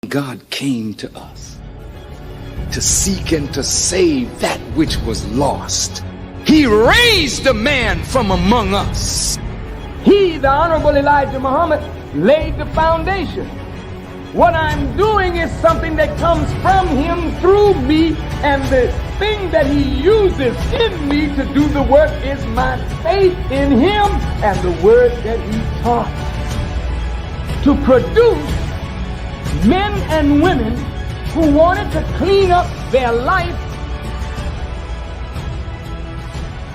God came to us to seek and to save that which was lost. He raised a man from among us. He, the Honorable Elijah Muhammad, laid the foundation. What I'm doing is something that comes from him through me, and the thing that he uses in me to do the work is my faith in him and the word that he taught. To produce men and women who wanted to clean up their life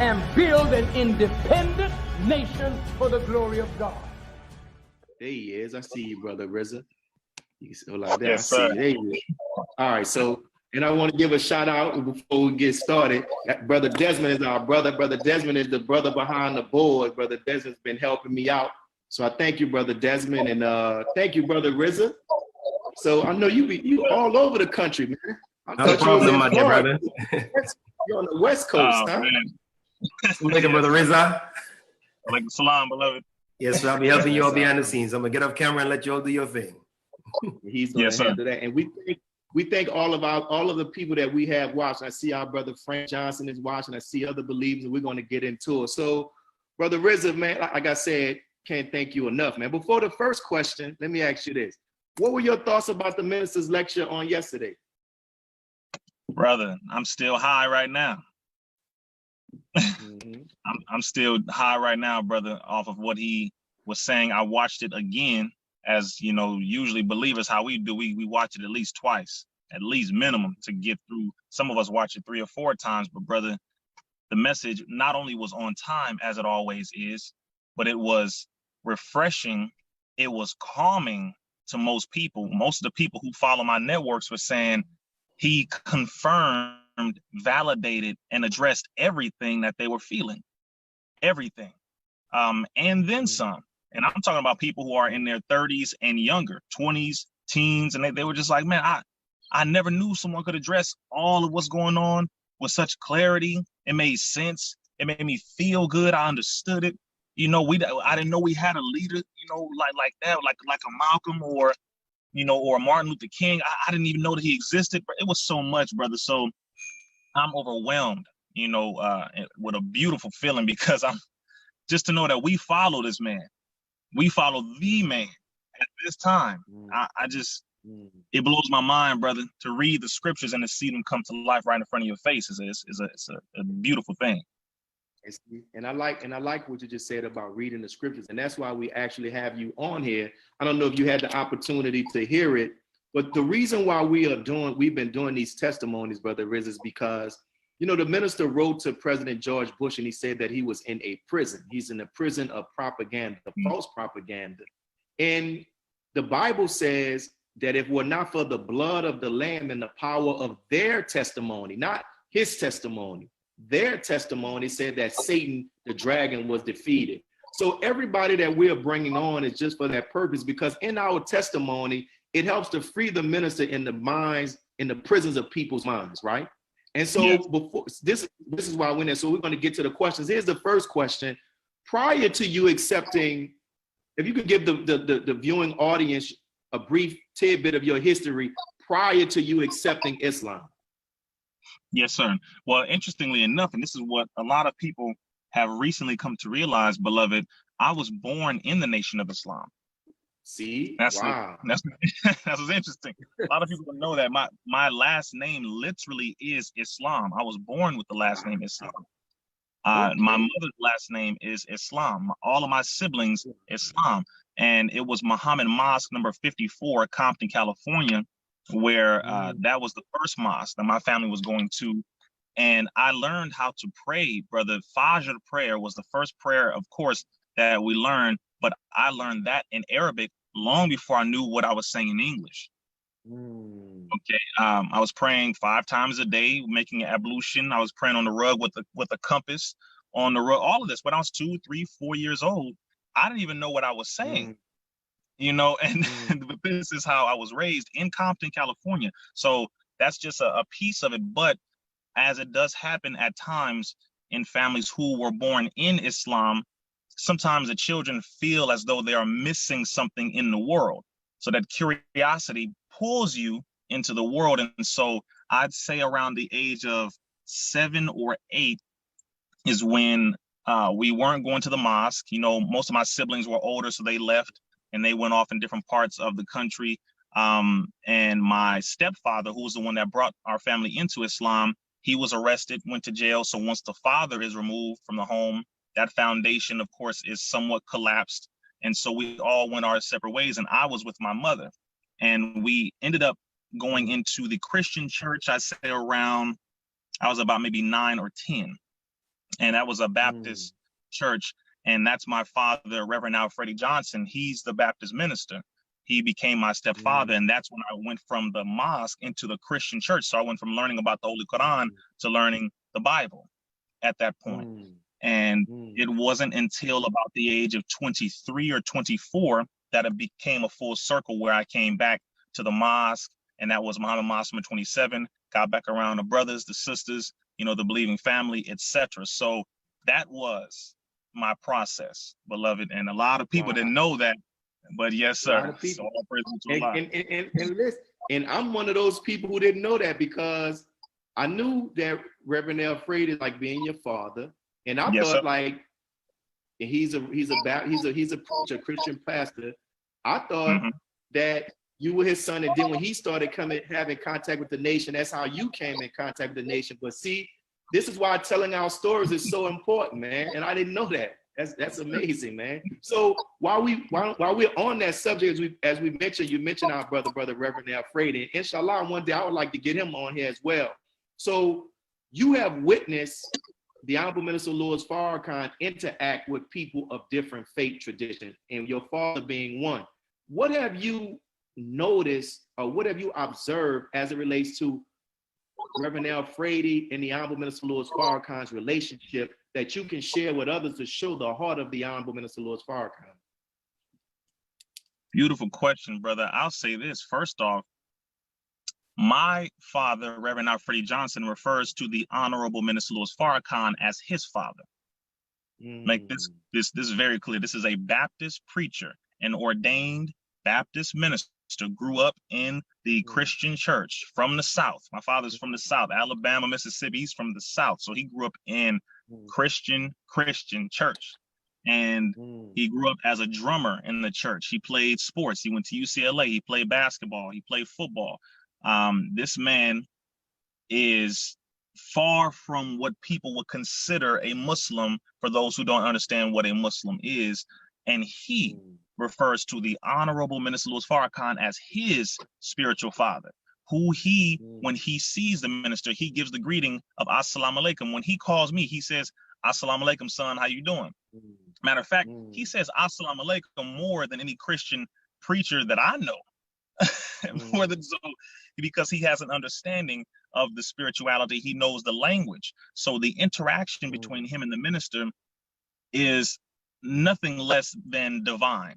and build an independent nation for the glory of God. There he is. I see you, Brother Rizza. You so like that. Yes, I see sir. you. There you go. All right, so, and I want to give a shout out before we get started. Brother Desmond is our brother. Brother Desmond is the brother behind the board. Brother Desmond's been helping me out. So I thank you, Brother Desmond, and thank you, Brother Rizza. So I know you all over the country, man. No problem, my dear brother. You're on the West Coast, huh? Assalamualaikum, Brother Rizza. Alaikum salam, beloved. Yes, sir. I'll be helping you all behind the scenes. I'm gonna get off camera and let you all do your thing. He's gonna handle that. And we thank all of the people that we have watched. I see our brother Frank Johnson is watching. I see other believers, and we're going to get into it. So, Brother Rizza, man, like I said, can't thank you enough, man. Before the first question, let me ask you this. What were your thoughts about the minister's lecture on yesterday? Brother, I'm still high right now. I'm still high right now, brother, off of what he was saying. I watched it again. As you know, usually believers, how we do, we watch it at least twice, at least minimum, to get through. Some of us watch it 3 or 4 times, but brother, the message not only was on time, as it always is, but it was refreshing. It was calming to most people. Most of the people who follow my networks were saying he confirmed, validated, and addressed everything that they were feeling, everything, and then some. And I'm talking about people who are in their 30s and younger, 20s, teens, and they were just like, man, I never knew someone could address all of what's going on with such clarity. It made sense. It made me feel good. I understood it. You know, I didn't know we had a leader, you know, like that, like a Malcolm or, you know, or Martin Luther King. I didn't even know that he existed. But it was so much, brother. So I'm overwhelmed, you know, with a beautiful feeling, because I'm just to know that we follow this man. We follow the man at this time. I just, it blows my mind, brother, to read the scriptures and to see them come to life right in front of your face. It's a beautiful thing. And I like what you just said about reading the scriptures. And that's why we actually have you on here. I don't know if you had the opportunity to hear it, but the reason why we've been doing these testimonies, Brother Riz, is because, you know, the minister wrote to President George Bush, and he said that he was in a prison. He's in a prison of propaganda, false propaganda. And the Bible says that if it were not for the blood of the Lamb and the power of their testimony, not his testimony, their testimony said that Satan, the dragon, was defeated. So everybody that we're bringing on is just for that purpose, because in our testimony, it helps to free the minister in the minds, in the prisons of people's minds, right? And so before this is why I went there. So we're going to get to the questions. Here's the first question. Prior to you accepting, if you could give the viewing audience a brief tidbit of your history prior to you accepting Islam. Yes, sir. Well, interestingly enough, and this is what a lot of people have recently come to realize, beloved, I was born in the Nation of Islam. See, that's wow. That's what's interesting. A lot of people don't know that my last name literally is Islam. I was born with the last name Islam. My mother's last name is Islam. All of my siblings, Islam. And it was Muhammad Mosque number 54, Compton, California, where that was the first mosque that my family was going to. And I learned how to pray, brother. Fajr prayer was the first prayer, of course, that we learned. But I learned that in Arabic long before I knew what I was saying in English. Okay, I was praying 5 times a day, making an ablution. I was praying on the rug with a compass on the rug. All of this when I was 2, 3, 4 years old. I didn't even know what I was saying, you know. And but this is how I was raised in Compton, California. So that's just a piece of it. But as it does happen at times in families who were born in Islam, sometimes the children feel as though they are missing something in the world. So that curiosity pulls you into the world. And so I'd say around the age of 7 or 8 is when we weren't going to the mosque. You know, most of my siblings were older, so they left and they went off in different parts of the country. And my stepfather, who was the one that brought our family into Islam, he was arrested, went to jail. So once the father is removed from the home, that foundation, of course, is somewhat collapsed. And so we all went our separate ways. And I was with my mother. And we ended up going into the Christian church, I say around, I was about maybe 9 or 10. And that was a Baptist church. And that's my father, Reverend Alfredi Johnson. He's the Baptist minister. He became my stepfather. And that's when I went from the mosque into the Christian church. So I went from learning about the Holy Quran to learning the Bible at that point. And it wasn't until about the age of 23 or 24 that it became a full circle where I came back to the mosque. And that was Muhammad Mosque number 27, got back around the brothers, the sisters, you know, the believing family, etc. So that was my process, beloved. And a lot of people didn't know that, but yes, sir. So all praise to Allah. And listen, and I'm one of those people who didn't know that, because I knew that Reverend Alfred is like being your father, and I thought, like, he's a preacher, Christian pastor. I thought that you were his son, and then when he started having contact with the nation, that's how you came in contact with the nation. But see, this is why telling our stories is so important, man. And I didn't know that. That's amazing, man. So while we're on that subject, as we mentioned, you mentioned our brother Reverend Alfred, and inshallah, one day I would like to get him on here as well. So you have witnessed the Honorable Minister Louis Farrakhan interact with people of different faith traditions, and your father being one. What have you noticed, or what have you observed as it relates to Reverend Alfredi and the Honorable Minister Louis Farrakhan's relationship that you can share with others to show the heart of the Honorable Minister Louis Farrakhan? Beautiful question, brother. I'll say this. First off, my father, Reverend Alfredi Johnson, refers to the Honorable Minister Louis Farrakhan as his father. Make this is very clear. This is a Baptist preacher, an ordained Baptist minister, grew up in the Christian church from the South. My father's from the South, Alabama, Mississippi. He's from the South. So he grew up in Christian church. And he grew up as a drummer in the church. He played sports. He went to UCLA. He played basketball. He played football. This man is far from what people would consider a Muslim, for those who don't understand what a Muslim is. And he refers to the Honorable Minister Louis Farrakhan as his spiritual father, who he, when he sees the minister, he gives the greeting of Assalamu alaikum. When he calls me, he says, Assalamu alaikum, son, how you doing? Matter of fact, he says Assalamu alaikum more than any Christian preacher that I know. More than so, because he has an understanding of the spirituality. He knows the language. So the interaction between him and the minister is nothing less than divine,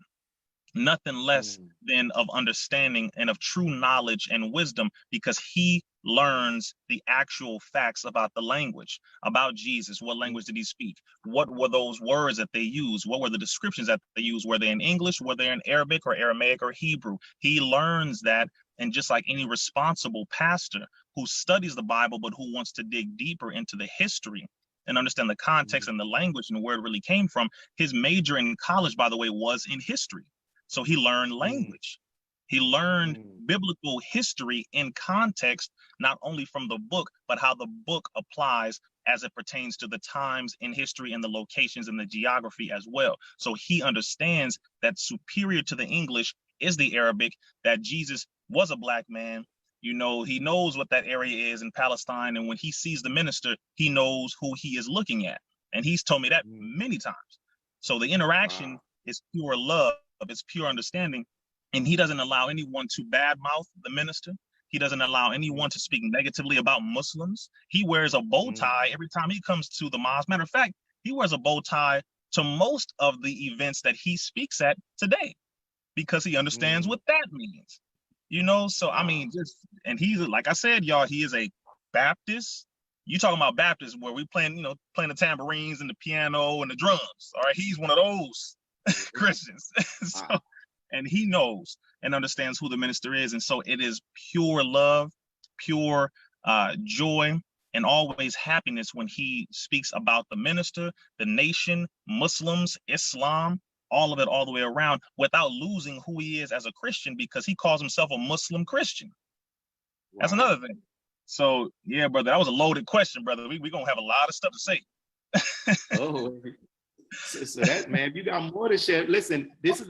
nothing less than of understanding and of true knowledge and wisdom, because he learns the actual facts about the language, about Jesus. What language did he speak? What were those words that they used? What were the descriptions that they used? Were they in English? Were they in Arabic or Aramaic or Hebrew? He learns that. And just like any responsible pastor who studies the Bible, but who wants to dig deeper into the history and understand the context and the language and where it really came from, his major in college, by the way, was in history. So he learned language. He learned biblical history in context, not only from the book, but how the book applies as it pertains to the times in history and the locations and the geography as well. So he understands that superior to the English is the Arabic, that Jesus was a black man. You know, he knows what that area is in Palestine. And when he sees the minister, he knows who he is looking at. And he's told me that many times. So the interaction is pure love, it's pure understanding. And he doesn't allow anyone to badmouth the minister. He doesn't allow anyone to speak negatively about Muslims. He wears a bow tie every time he comes to the mosque. Matter of fact, he wears a bow tie to most of the events that he speaks at today, because he understands what that means. You know, so I mean, and he's, like I said, y'all, he is a Baptist. You talking about Baptist where we playing the tambourines and the piano and the drums. All right, he's one of those Christians. So, and he knows. and understands who the minister is. And so it is pure love, pure joy, and always happiness when he speaks about the minister, the nation, Muslims, Islam, all of it, all the way around, without losing who he is as a Christian, because he calls himself a Muslim Christian. Wow. That's another thing. So yeah, brother, that was a loaded question, brother. We gonna have a lot of stuff to say. Oh, so that, man, you got more to share. Listen, this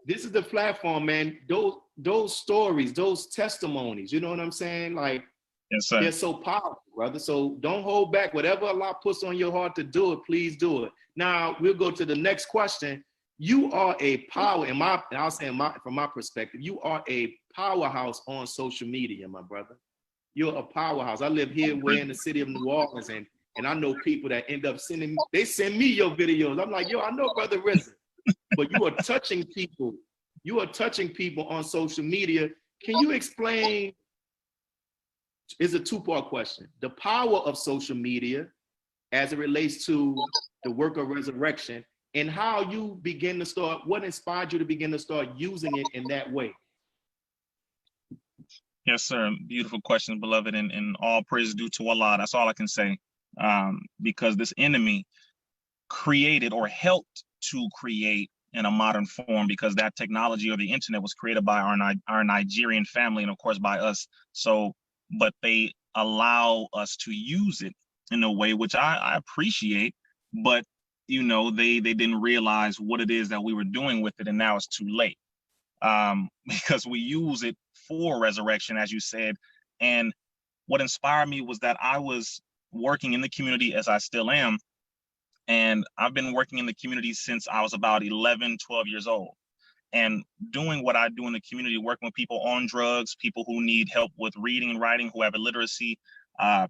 is the platform, man. Those stories, those testimonies, you know what I'm saying? Like, yes, sir. They're so powerful, brother. So don't hold back. Whatever Allah puts on your heart to do it, please do it. Now we'll go to the next question. You are a power, I'll say from my perspective, you are a powerhouse on social media, my brother. You're a powerhouse. I live here, we're in the city of New Orleans, and I know people that end up send me your videos. I'm like, yo, I know Brother Rizza, but you are touching people. You are touching people on social media. Can you explain? It's a two-part question. The power of social media as it relates to the work of resurrection, and how you begin to start, what inspired you to begin to start using it in that way? Yes, sir. Beautiful question, beloved, and all praise due to Allah. That's all I can say. Because this enemy created or helped to create in a modern form, because that technology or the internet was created by our Nigerian family and of course by us. So, but they allow us to use it in a way which I appreciate, but you know, they didn't realize what it is that we were doing with it, and now it's too late. Because we use it for resurrection, as you said. And what inspired me was that I was working in the community, as I still am. And I've been working in the community since I was about 11, 12 years old. And doing what I do in the community, working with people on drugs, people who need help with reading and writing, who have illiteracy,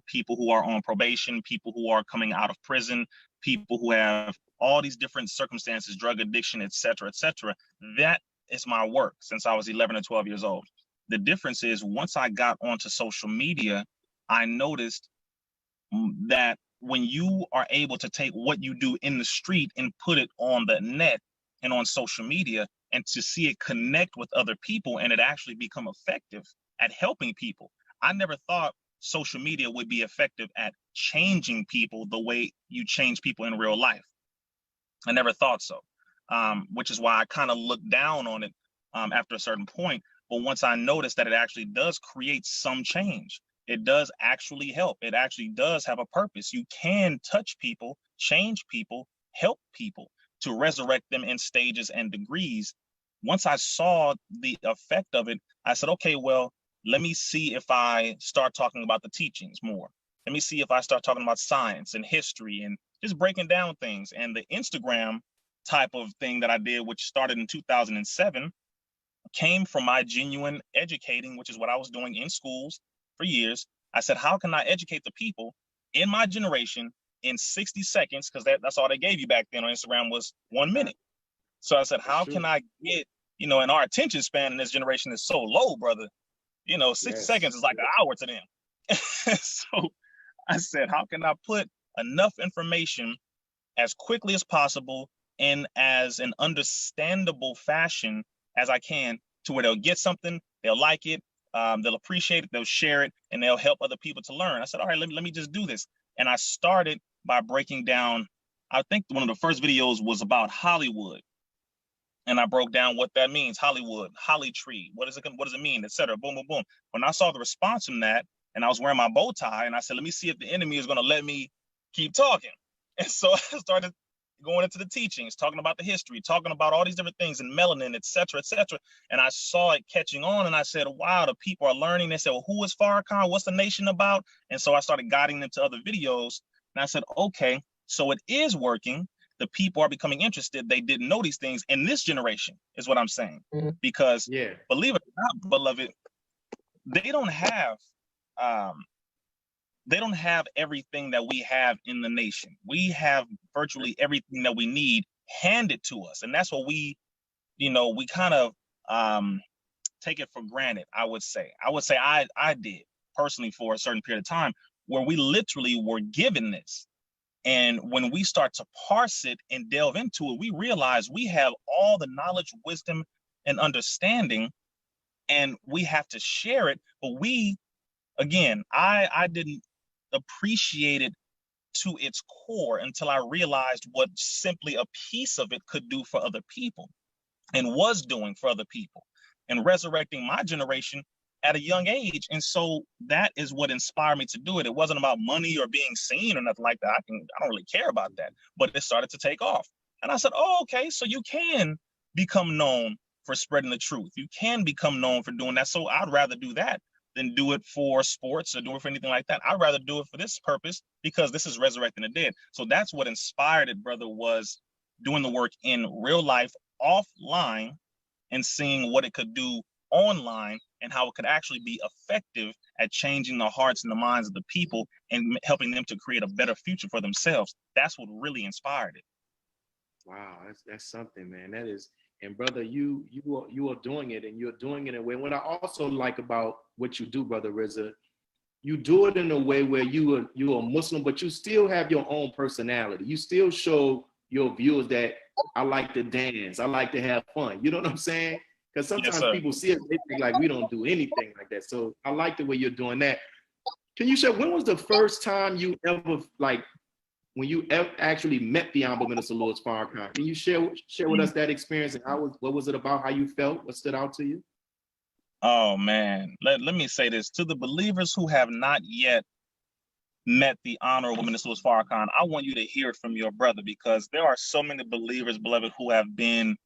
people who are on probation, people who are coming out of prison, people who have all these different circumstances, drug addiction, et cetera, et cetera. That is my work since I was 11 or 12 years old. The difference is, once I got onto social media, I noticed that when you are able to take what you do in the street and put it on the net and on social media, and to see it connect with other people and it actually become effective at helping people. I never thought social media would be effective at changing people the way you change people in real life. I never thought so, which is why I kind of looked down on it after a certain point. But once I noticed that it actually does create some change, it does actually help. It actually does have a purpose. You can touch people, change people, help people, to resurrect them in stages and degrees. Once I saw the effect of it, I said, okay, well, let me see if I start talking about the teachings more. Let me see if I start talking about science and history and just breaking down things. And the Instagram type of thing that I did, which started in 2007, came from my genuine educating, which is what I was doing in schools for years. I said, how can I educate the people in my generation in 60 seconds? Because that's all they gave you back then on Instagram was 1 minute. So I said, how can I get, you know, and our attention span in this generation is so low, brother. You know, 60 seconds is like an hour to them. So I said, how can I put enough information as quickly as possible in as an understandable fashion as I can, to where they'll get something, they'll like it, they'll appreciate it, they'll share it, and they'll help other people to learn. I said, all right, let me just do this. And I started by breaking down, I think one of the first videos was about Hollywood. And I broke down what that means, Hollywood, holly tree, what does it mean, et cetera, boom, boom, boom. When I saw the response from that, and I was wearing my bow tie, and I said, let me see if the enemy is gonna let me keep talking. And so I started going into the teachings, talking about the history, talking about all these different things and melanin, et cetera, et cetera. And I saw it catching on, and I said, wow, the people are learning. They said, well, who is Farrakhan? What's the nation about? And so I started guiding them to other videos. And I said, okay, so it is working. The people are becoming interested. They didn't know these things in this generation, is what I'm saying. Because believe it or not, beloved, they don't have everything that we have in the nation. We have virtually everything that we need handed to us. And that's what we kind of take it for granted, I would say. I did personally for a certain period of time, where we literally were given this. And when we start to parse it and delve into it, we realize we have all the knowledge, wisdom, and understanding and we have to share it. But we, again, I didn't appreciate it to its core until I realized what simply a piece of it could do for other people and was doing for other people, and resurrecting my generation at a young age. And so that is what inspired me to do it. It wasn't about money or being seen or nothing like that. I don't really care about that, but it started to take off. And I said, oh, okay, so you can become known for spreading the truth. You can become known for doing that. So I'd rather do that than do it for sports or do it for anything like that. I'd rather do it for this purpose, because this is resurrecting the dead. So that's what inspired it, brother, was doing the work in real life, offline, and seeing what it could do online and how it could actually be effective at changing the hearts and the minds of the people and helping them to create a better future for themselves. That's what really inspired it. Wow, that's something, man. That is, and brother, you are doing it, and you're doing it in a way. What I also like about what you do, brother Rizza, you do it in a way where you're a Muslim, but you still have your own personality. You still show your viewers that I like to dance, I like to have fun. You know what I'm saying? Because sometimes people see it, they think like we don't do anything like that. So I like the way you're doing that. Can you share, when was the first time you ever, like, when you actually met the Honorable Minister Louis Farrakhan? Can you share with us that experience, and what was it about, how you felt, what stood out to you? Oh man, let me say this to the believers who have not yet met the Honorable Minister Louis Farrakhan. I want you to hear it from your brother, because there are so many believers, beloved, who have been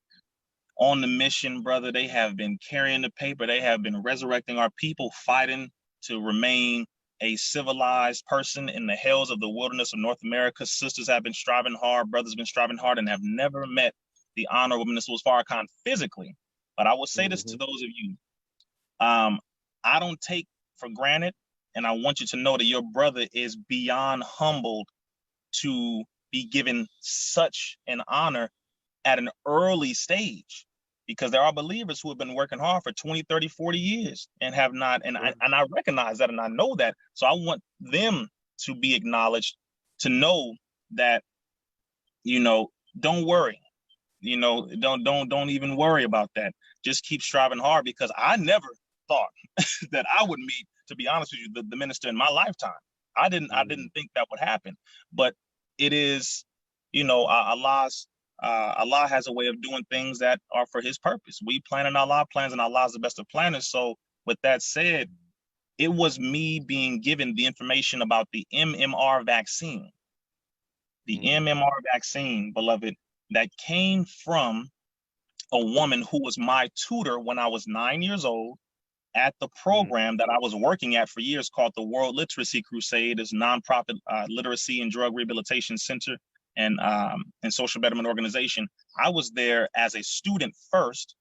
on the mission, brother. They have been carrying the paper. They have been resurrecting our people, fighting to remain a civilized person in the hells of the wilderness of North America. Sisters have been striving hard, brothers have been striving hard, and have never met the Honorable Minister Louis Farrakhan physically. But I will say this to those of you. I don't take for granted, and I want you to know that your brother is beyond humbled to be given such an honor at an early stage, because there are believers who have been working hard for 20, 30, 40 years and have not, and I recognize that, and I know that. So I want them to be acknowledged, to know that, don't worry, don't even worry about that. Just keep striving hard, because I never thought that I would meet, to be honest with you, the minister in my lifetime. I didn't think that would happen, but it is, Allah has a way of doing things that are for his purpose. We plan and Allah plans, and Allah is the best of planners. So with that said, it was me being given the information about the MMR vaccine. The MMR vaccine, beloved, that came from a woman who was my tutor when I was 9 years old at the program that I was working at for years, called the World Literacy Crusade. It's a nonprofit literacy and drug rehabilitation center and social betterment organization. I was there as a student first,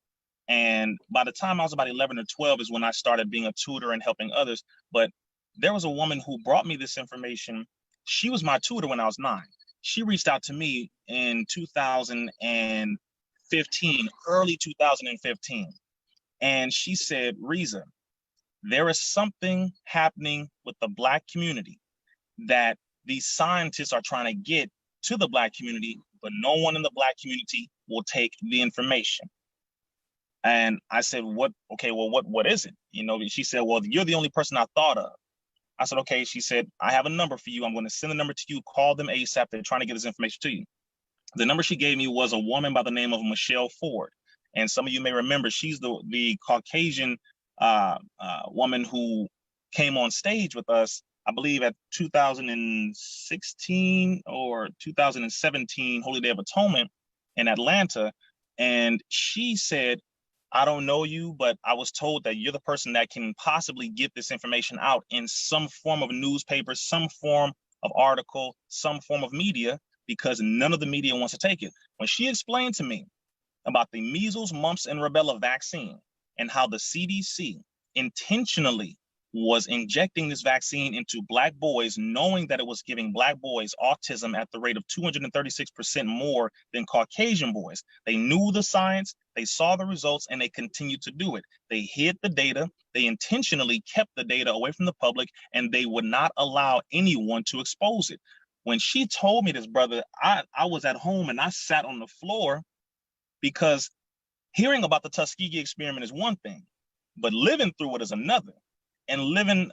and by the time I was about 11 or 12 is when I started being a tutor and helping others. But there was a woman who brought me this information. She was my tutor when I was 9. She reached out to me in 2015, early 2015. And she said, Rizza, there is something happening with the Black community that these scientists are trying to get to the Black community, but no one in the Black community will take the information. And I said, what is it? She said, well, you're the only person I thought of. I said, okay. She said, I have a number for you. I'm going to send the number to you. Call them ASAP. They're trying to get this information to you. The number she gave me was a woman by the name of Michelle Ford. And some of you may remember, she's the Caucasian woman who came on stage with us, I believe at 2016 or 2017 Holy Day of Atonement in Atlanta. And she said, I don't know you, but I was told that you're the person that can possibly get this information out in some form of newspaper, some form of article, some form of media, because none of the media wants to take it. When she explained to me about the measles, mumps, and rubella vaccine and how the CDC intentionally was injecting this vaccine into Black boys, knowing that it was giving Black boys autism at the rate of 236% more than Caucasian boys. They knew the science, they saw the results, and they continued to do it. They hid the data, they intentionally kept the data away from the public, and they would not allow anyone to expose it. When she told me this, brother, I was at home and I sat on the floor, because hearing about the Tuskegee experiment is one thing, but living through it is another. And living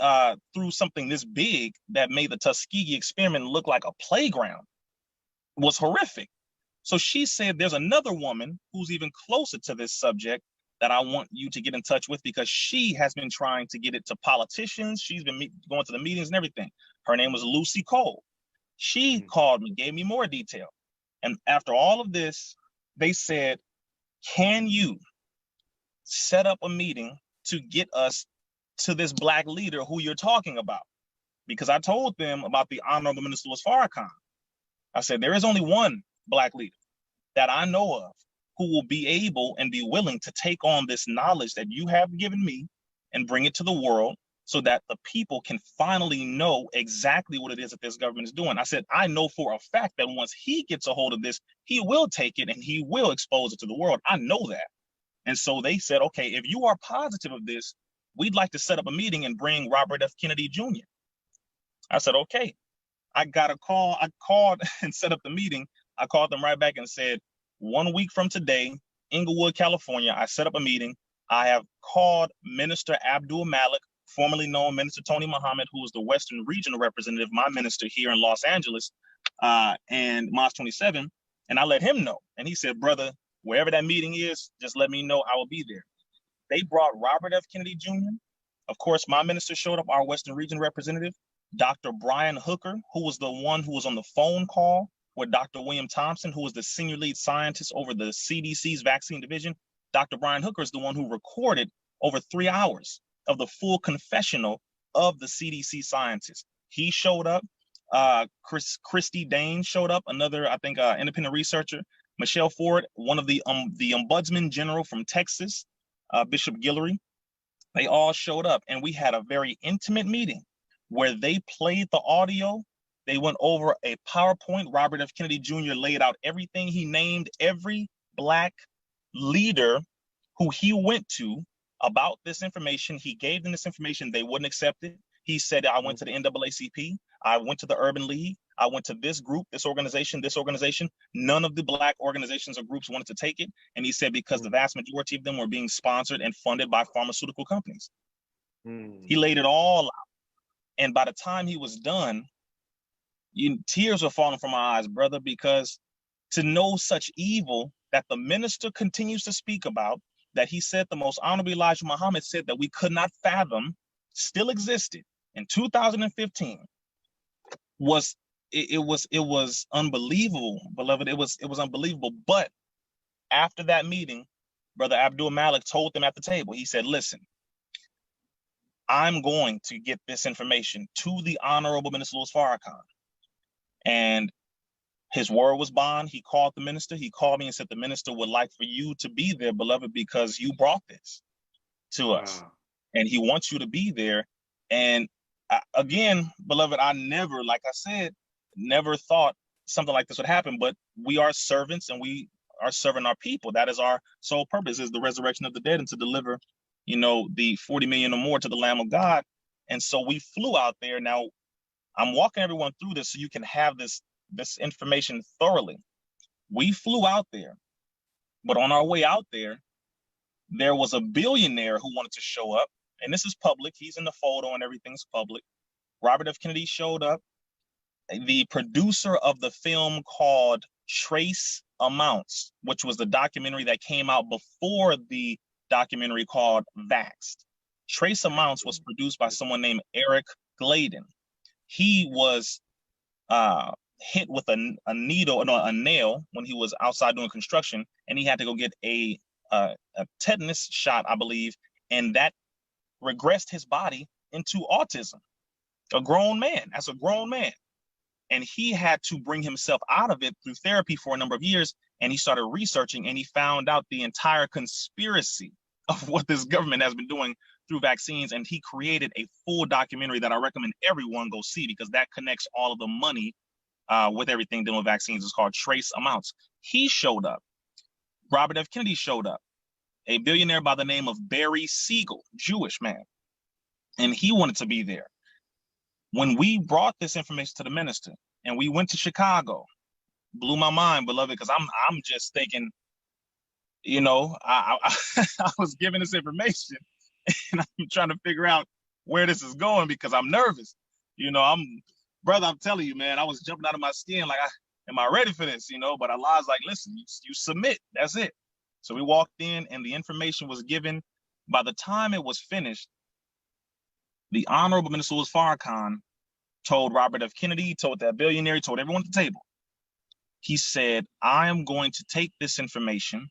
through something this big that made the Tuskegee experiment look like a playground was horrific. So she said, there's another woman who's even closer to this subject that I want you to get in touch with, because she has been trying to get it to politicians. She's been going to the meetings and everything. Her name was Lucy Cole. She called me, gave me more detail. And after all of this, they said, can you set up a meeting to get us to this Black leader who you're talking about? Because I told them about the Honorable Minister Louis Farrakhan. I said, there is only one Black leader that I know of who will be able and be willing to take on this knowledge that you have given me and bring it to the world so that the people can finally know exactly what it is that this government is doing. I said, I know for a fact that once he gets a hold of this, he will take it and he will expose it to the world. I know that. And so they said, okay, if you are positive of this, we'd like to set up a meeting and bring Robert F. Kennedy Jr. I said, okay. I got a call. I called and set up the meeting. I called them right back and said, 1 week from today, Inglewood, California, I set up a meeting. I have called Minister Abdul Malik, formerly known Minister Tony Muhammad, who is the Western Regional Representative, my minister here in Los Angeles, and Mos 27, and I let him know. And he said, brother, wherever that meeting is, just let me know. I will be there. They brought Robert F. Kennedy Jr. Of course, my minister showed up, our Western Region Representative, Dr. Brian Hooker, who was the one who was on the phone call with Dr. William Thompson, who was the senior lead scientist over the CDC's vaccine division. Dr. Brian Hooker is the one who recorded over 3 hours of the full confessional of the CDC scientist. He showed up. Christy Dane showed up, another, I think, independent researcher. Michelle Ford, one of the ombudsman general from Texas, Bishop Guillory. They all showed up, and we had a very intimate meeting where they played the audio. They went over a PowerPoint. Robert F. Kennedy Jr. laid out everything. He named every Black leader who he went to about this information. He gave them this information. They wouldn't accept it. He said, I went to the NAACP. I went to the Urban League. I went to this group, this organization, this organization. None of the Black organizations or groups wanted to take it. And he said, because the vast majority of them were being sponsored and funded by pharmaceutical companies. He laid it all out. And by the time he was done, tears were falling from my eyes, brother, because to know such evil that the minister continues to speak about, that he said the most honorable Elijah Muhammad said that we could not fathom, still existed in 2015, was unbelievable, beloved. It was unbelievable. But after that meeting, Brother Abdul Malik told them at the table, he said, listen, I'm going to get this information to the Honorable Minister Louis Farrakhan. And his word was bond. He called the minister. He called me and said, the minister would like for you to be there, beloved, because you brought this to us. And he wants you to be there. And again, beloved, I never, like I said, never thought something like this would happen, but we are servants and we are serving our people. That is our sole purpose, is the resurrection of the dead and to deliver, the 40 million or more to the Lamb of God. And so we flew out there. Now, I'm walking everyone through this so you can have this information thoroughly. We flew out there, but on our way out there, there was a billionaire who wanted to show up, and this is public. He's in the photo and everything's public. Robert F. Kennedy showed up. The producer of the film called Trace Amounts, which was the documentary that came out before the documentary called Vaxxed. Trace Amounts was produced by someone named Eric Gladen. He was hit with a nail when he was outside doing construction, and he had to go get a tetanus shot, I believe, and that regressed his body into autism. A grown man, as a grown man. And he had to bring himself out of it through therapy for a number of years. And he started researching, and he found out the entire conspiracy of what this government has been doing through vaccines. And he created a full documentary that I recommend everyone go see, because that connects all of the money with everything dealing with vaccines. It's called Trace Amounts. He showed up. Robert F. Kennedy showed up. A billionaire by the name of Barry Siegel, Jewish man. And he wanted to be there. When we brought this information to the minister and we went to Chicago, blew my mind, beloved, because I'm just thinking, I was given this information and I'm trying to figure out where this is going because I'm nervous. You know, brother, I'm telling you, man, I was jumping out of my skin like, am I ready for this? You know, but Allah's like, listen, you submit, that's it. So we walked in and the information was given. By the time it was finished, the Honorable Minister Louis Farrakhan told Robert F. Kennedy, told that billionaire, told everyone at the table. He said, I am going to take this information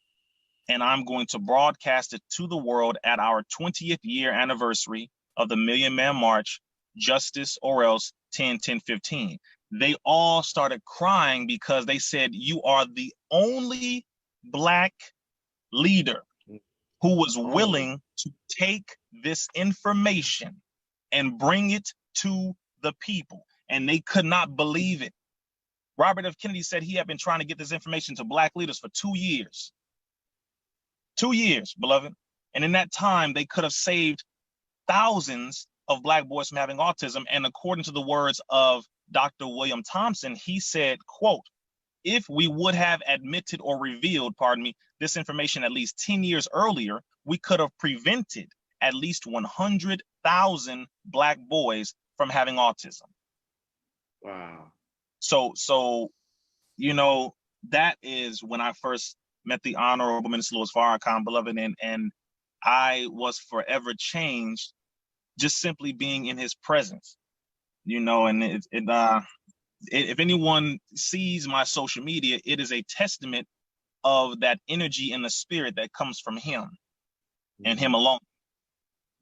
and I'm going to broadcast it to the world at our 20th year anniversary of the Million Man March, Justice or Else 10-10-15. They all started crying because they said, you are the only Black leader who was willing to take this information and bring it to the people. And they could not believe it. Robert F. Kennedy said he had been trying to get this information to Black leaders for 2 years. 2 years, beloved. And in that time, they could have saved thousands of Black boys from having autism. And according to the words of Dr. William Thompson, he said, quote, if we would have admitted or revealed, pardon me, this information at least 10 years earlier, we could have prevented at least 100,000 Black boys from having autism. Wow. So, you know, that is when I first met the Honorable Minister Louis Farrakhan, beloved, and I was forever changed just simply being in his presence, you know, and if anyone sees my social media, it is a testament of that energy and the spirit that comes from him and him alone.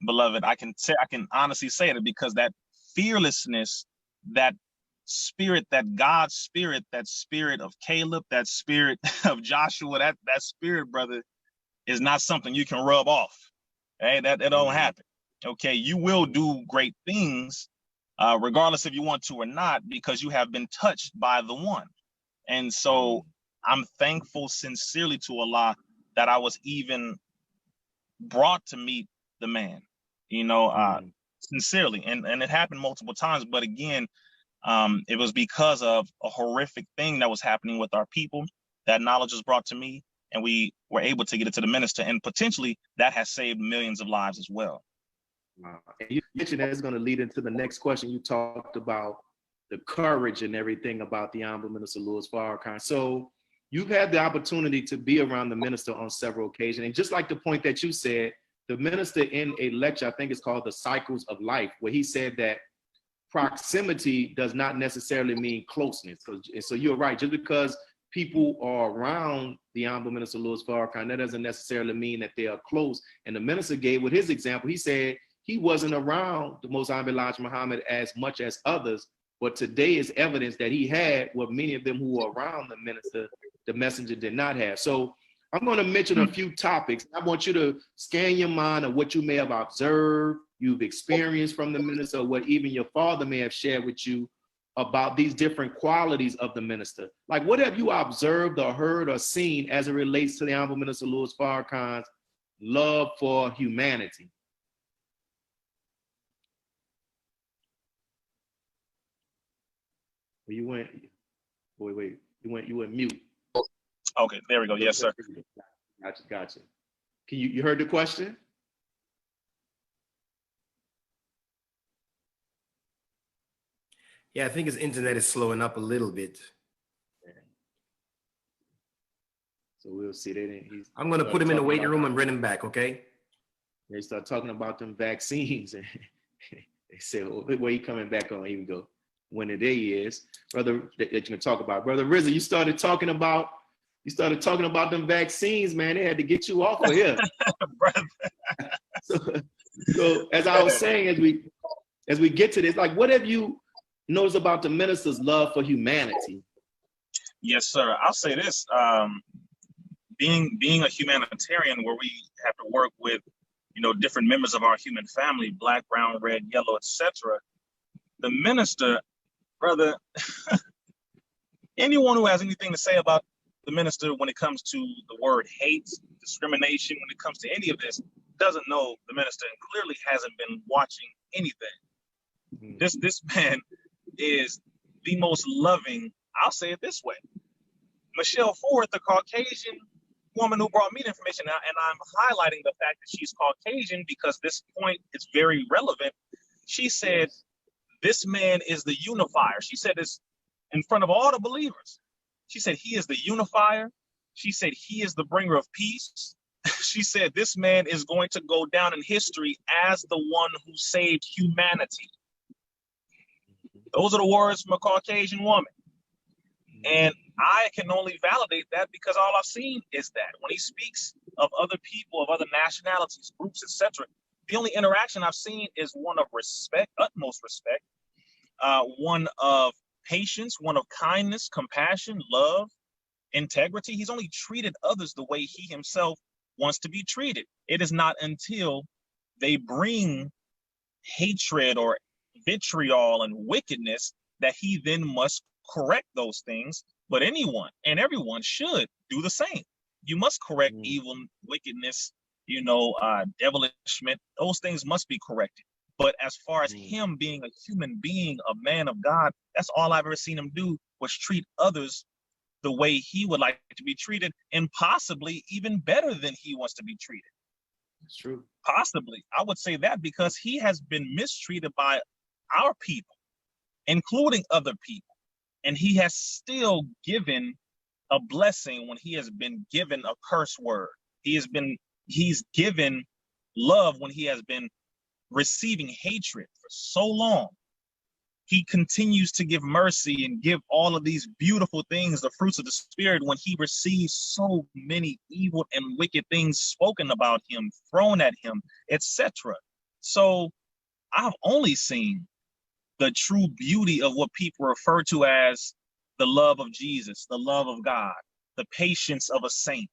Beloved, I can honestly say that because that fearlessness, that spirit, that God's spirit, that spirit of Caleb, that spirit of Joshua, that spirit, brother, is not something you can rub off. Hey, that don't happen. Okay, you will do great things, regardless if you want to or not, because you have been touched by the one. And so I'm thankful sincerely to Allah that I was even brought to meet the man, you know, sincerely. And it happened multiple times. But again, it was because of a horrific thing that was happening with our people. That knowledge was brought to me and we were able to get it to the minister. And potentially that has saved millions of lives as well. Wow. And you mentioned that's going to lead into the next question. You talked about the courage and everything about the Honorable Minister Louis Farrakhan. So you've had the opportunity to be around the minister on several occasions. And just like the point that you said, the minister in a lecture, I think it's called The Cycles of Life, where he said that proximity does not necessarily mean closeness. So you're right, just because people are around the Honorable Minister Louis Farrakhan, that doesn't necessarily mean that they are close. And the minister gave with his example, he said he wasn't around the Most Honorable Elijah Muhammad as much as others, but today is evidence that he had what many of them who were around the minister, the messenger, did not have. So I'm going to mention a few topics. I want you to scan your mind of what you may have observed, you've experienced from the minister, or what even your father may have shared with you about these different qualities of the minister. Like, what have you observed or heard or seen as it relates to the Honorable Minister Louis Farrakhan's love for humanity? You went, wait, you went mute. Okay, there we go. Yes, sir. Gotcha. You heard the question? Yeah, I think his internet is slowing up a little bit. So we'll see. I'm going to put him in the waiting room and bring him back, okay? They start talking about them vaccines, and they say, well, where you coming back on? Here we go. When the day is, brother, that you can talk about. Brother Rizza, you started talking about them vaccines, man. They had to get you off of here. so as I was saying, as we get to this, like, what have you noticed about the minister's love for humanity? Yes, sir. I'll say this. Being a humanitarian, where we have to work with, you know, different members of our human family, black, brown, red, yellow, etc. The minister, brother, anyone who has anything to say about the minister when it comes to the word hate, discrimination, when it comes to any of this, doesn't know the minister and clearly hasn't been watching anything. This man is the most loving, I'll say it this way. Michelle Ford, the Caucasian woman who brought me the information, and I'm highlighting the fact that she's Caucasian because this point is very relevant. She said, this man is the unifier. She said this in front of all the believers. She said, he is the unifier. She said, he is the bringer of peace. She said, this man is going to go down in history as the one who saved humanity. Those are the words from a Caucasian woman. And I can only validate that because all I've seen is that. When he speaks of other people, of other nationalities, groups, etc., the only interaction I've seen is one of respect, utmost respect, one of patience, one of kindness, compassion, love, integrity. He's only treated others the way he himself wants to be treated. It is not until they bring hatred or vitriol and wickedness that he then must correct those things. But anyone and everyone should do the same. You must correct evil, wickedness, devilishment. Those things must be corrected. But as far as him being a human being, a man of God, that's all I've ever seen him do was treat others the way he would like to be treated, and possibly even better than he wants to be treated. That's true. Possibly. I would say that because he has been mistreated by our people, including other people. And he has still given a blessing when he has been given a curse word. He's given love when he has been receiving hatred for so long. He continues to give mercy and give all of these beautiful things, the fruits of the Spirit, when he receives so many evil and wicked things spoken about him, thrown at him, etc. So I've only seen the true beauty of what people refer to as the love of Jesus, the love of God, the patience of a saint.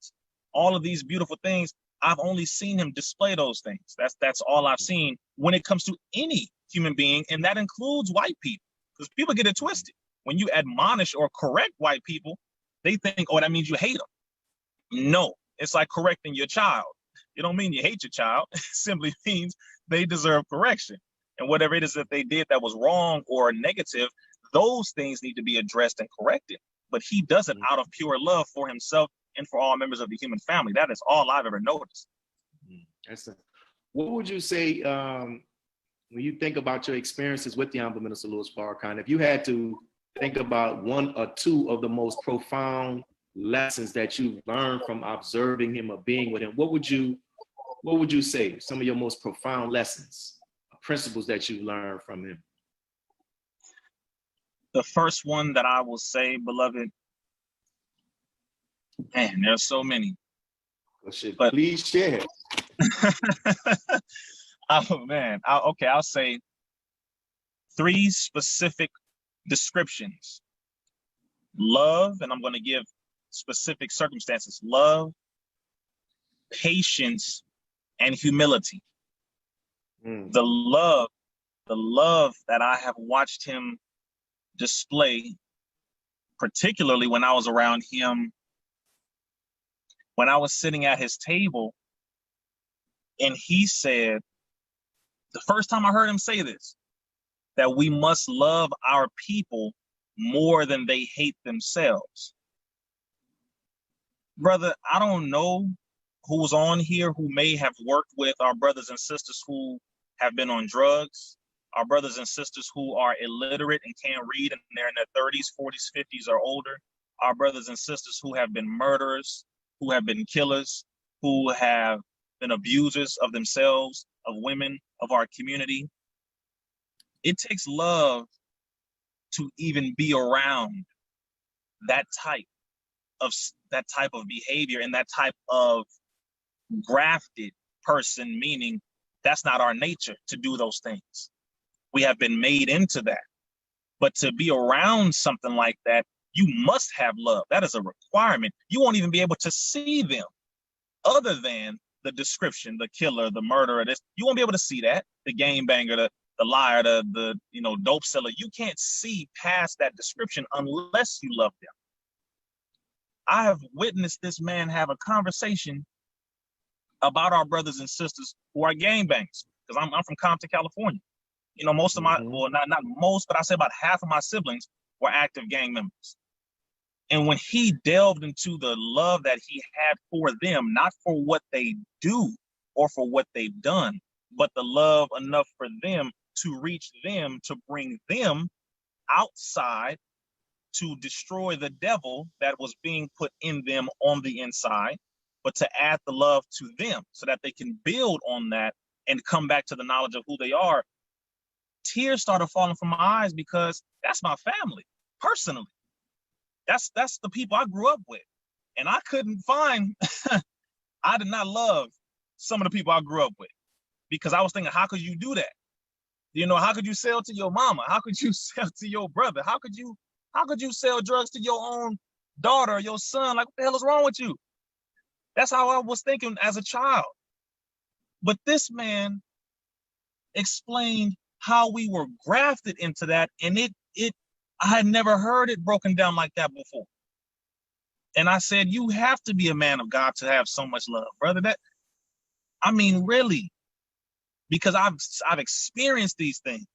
All of these beautiful things, I've only seen him display those things. That's all I've seen when it comes to any human being, and that includes white people, because people get it twisted. When you admonish or correct white people, they think, oh, that means you hate them. No, it's like correcting your child. It don't mean you hate your child. It simply means they deserve correction. And whatever it is that they did that was wrong or negative, those things need to be addressed and corrected. But he does it out of pure love for himself and for all members of the human family. That is all I've ever noticed. What would you say when you think about your experiences with the Honorable Minister Louis Farrakhan, if you had to think about one or two of the most profound lessons that you've learned from observing him or being with him, what would you say? Some of your most profound lessons, principles that you learned from him? The first one that I will say, beloved, man, there's so many. But please share. Oh man, I'll say 3 specific descriptions. Love, and I'm going to give specific circumstances. Love, patience, and humility. The love that I have watched him display, particularly when I was around him, when I was sitting at his table, and he said, the first time I heard him say this, that we must love our people more than they hate themselves. Brother, I don't know who's on here who may have worked with our brothers and sisters who have been on drugs, our brothers and sisters who are illiterate and can't read and they're in their 30s, 40s, 50s or older, our brothers and sisters who have been murderers, who have been killers, who have been abusers of themselves, of women, of our community. It takes love to even be around that type of behavior and that type of grafted person, meaning that's not our nature to do those things. We have been made into that. But to be around something like that, you must have love. That is a requirement. You won't even be able to see them other than the description, the killer, the murderer, this. You won't be able to see that. The game banger, the liar, the dope seller. You can't see past that description unless you love them. I have witnessed this man have a conversation about our brothers and sisters who are gangbangers, because I'm from Compton, California. Most of my, well, not most, but I say about half of my siblings were active gang members. And when he delved into the love that he had for them, not for what they do or for what they've done, but the love enough for them to reach them, to bring them outside, to destroy the devil that was being put in them on the inside, but to add the love to them so that they can build on that and come back to the knowledge of who they are. Tears started falling from my eyes because that's my family, personally. That's the people I grew up with. And I couldn't find, I did not love some of the people I grew up with, because I was thinking, how could you do that? You know, how could you sell to your mama? How could you sell to your brother? How could you sell drugs to your own daughter or your son? Like, what the hell is wrong with you? That's how I was thinking as a child. But this man explained how we were grafted into that, and I had never heard it broken down like that before. And I said, you have to be a man of God to have so much love, brother. I mean, really, because I've experienced these things.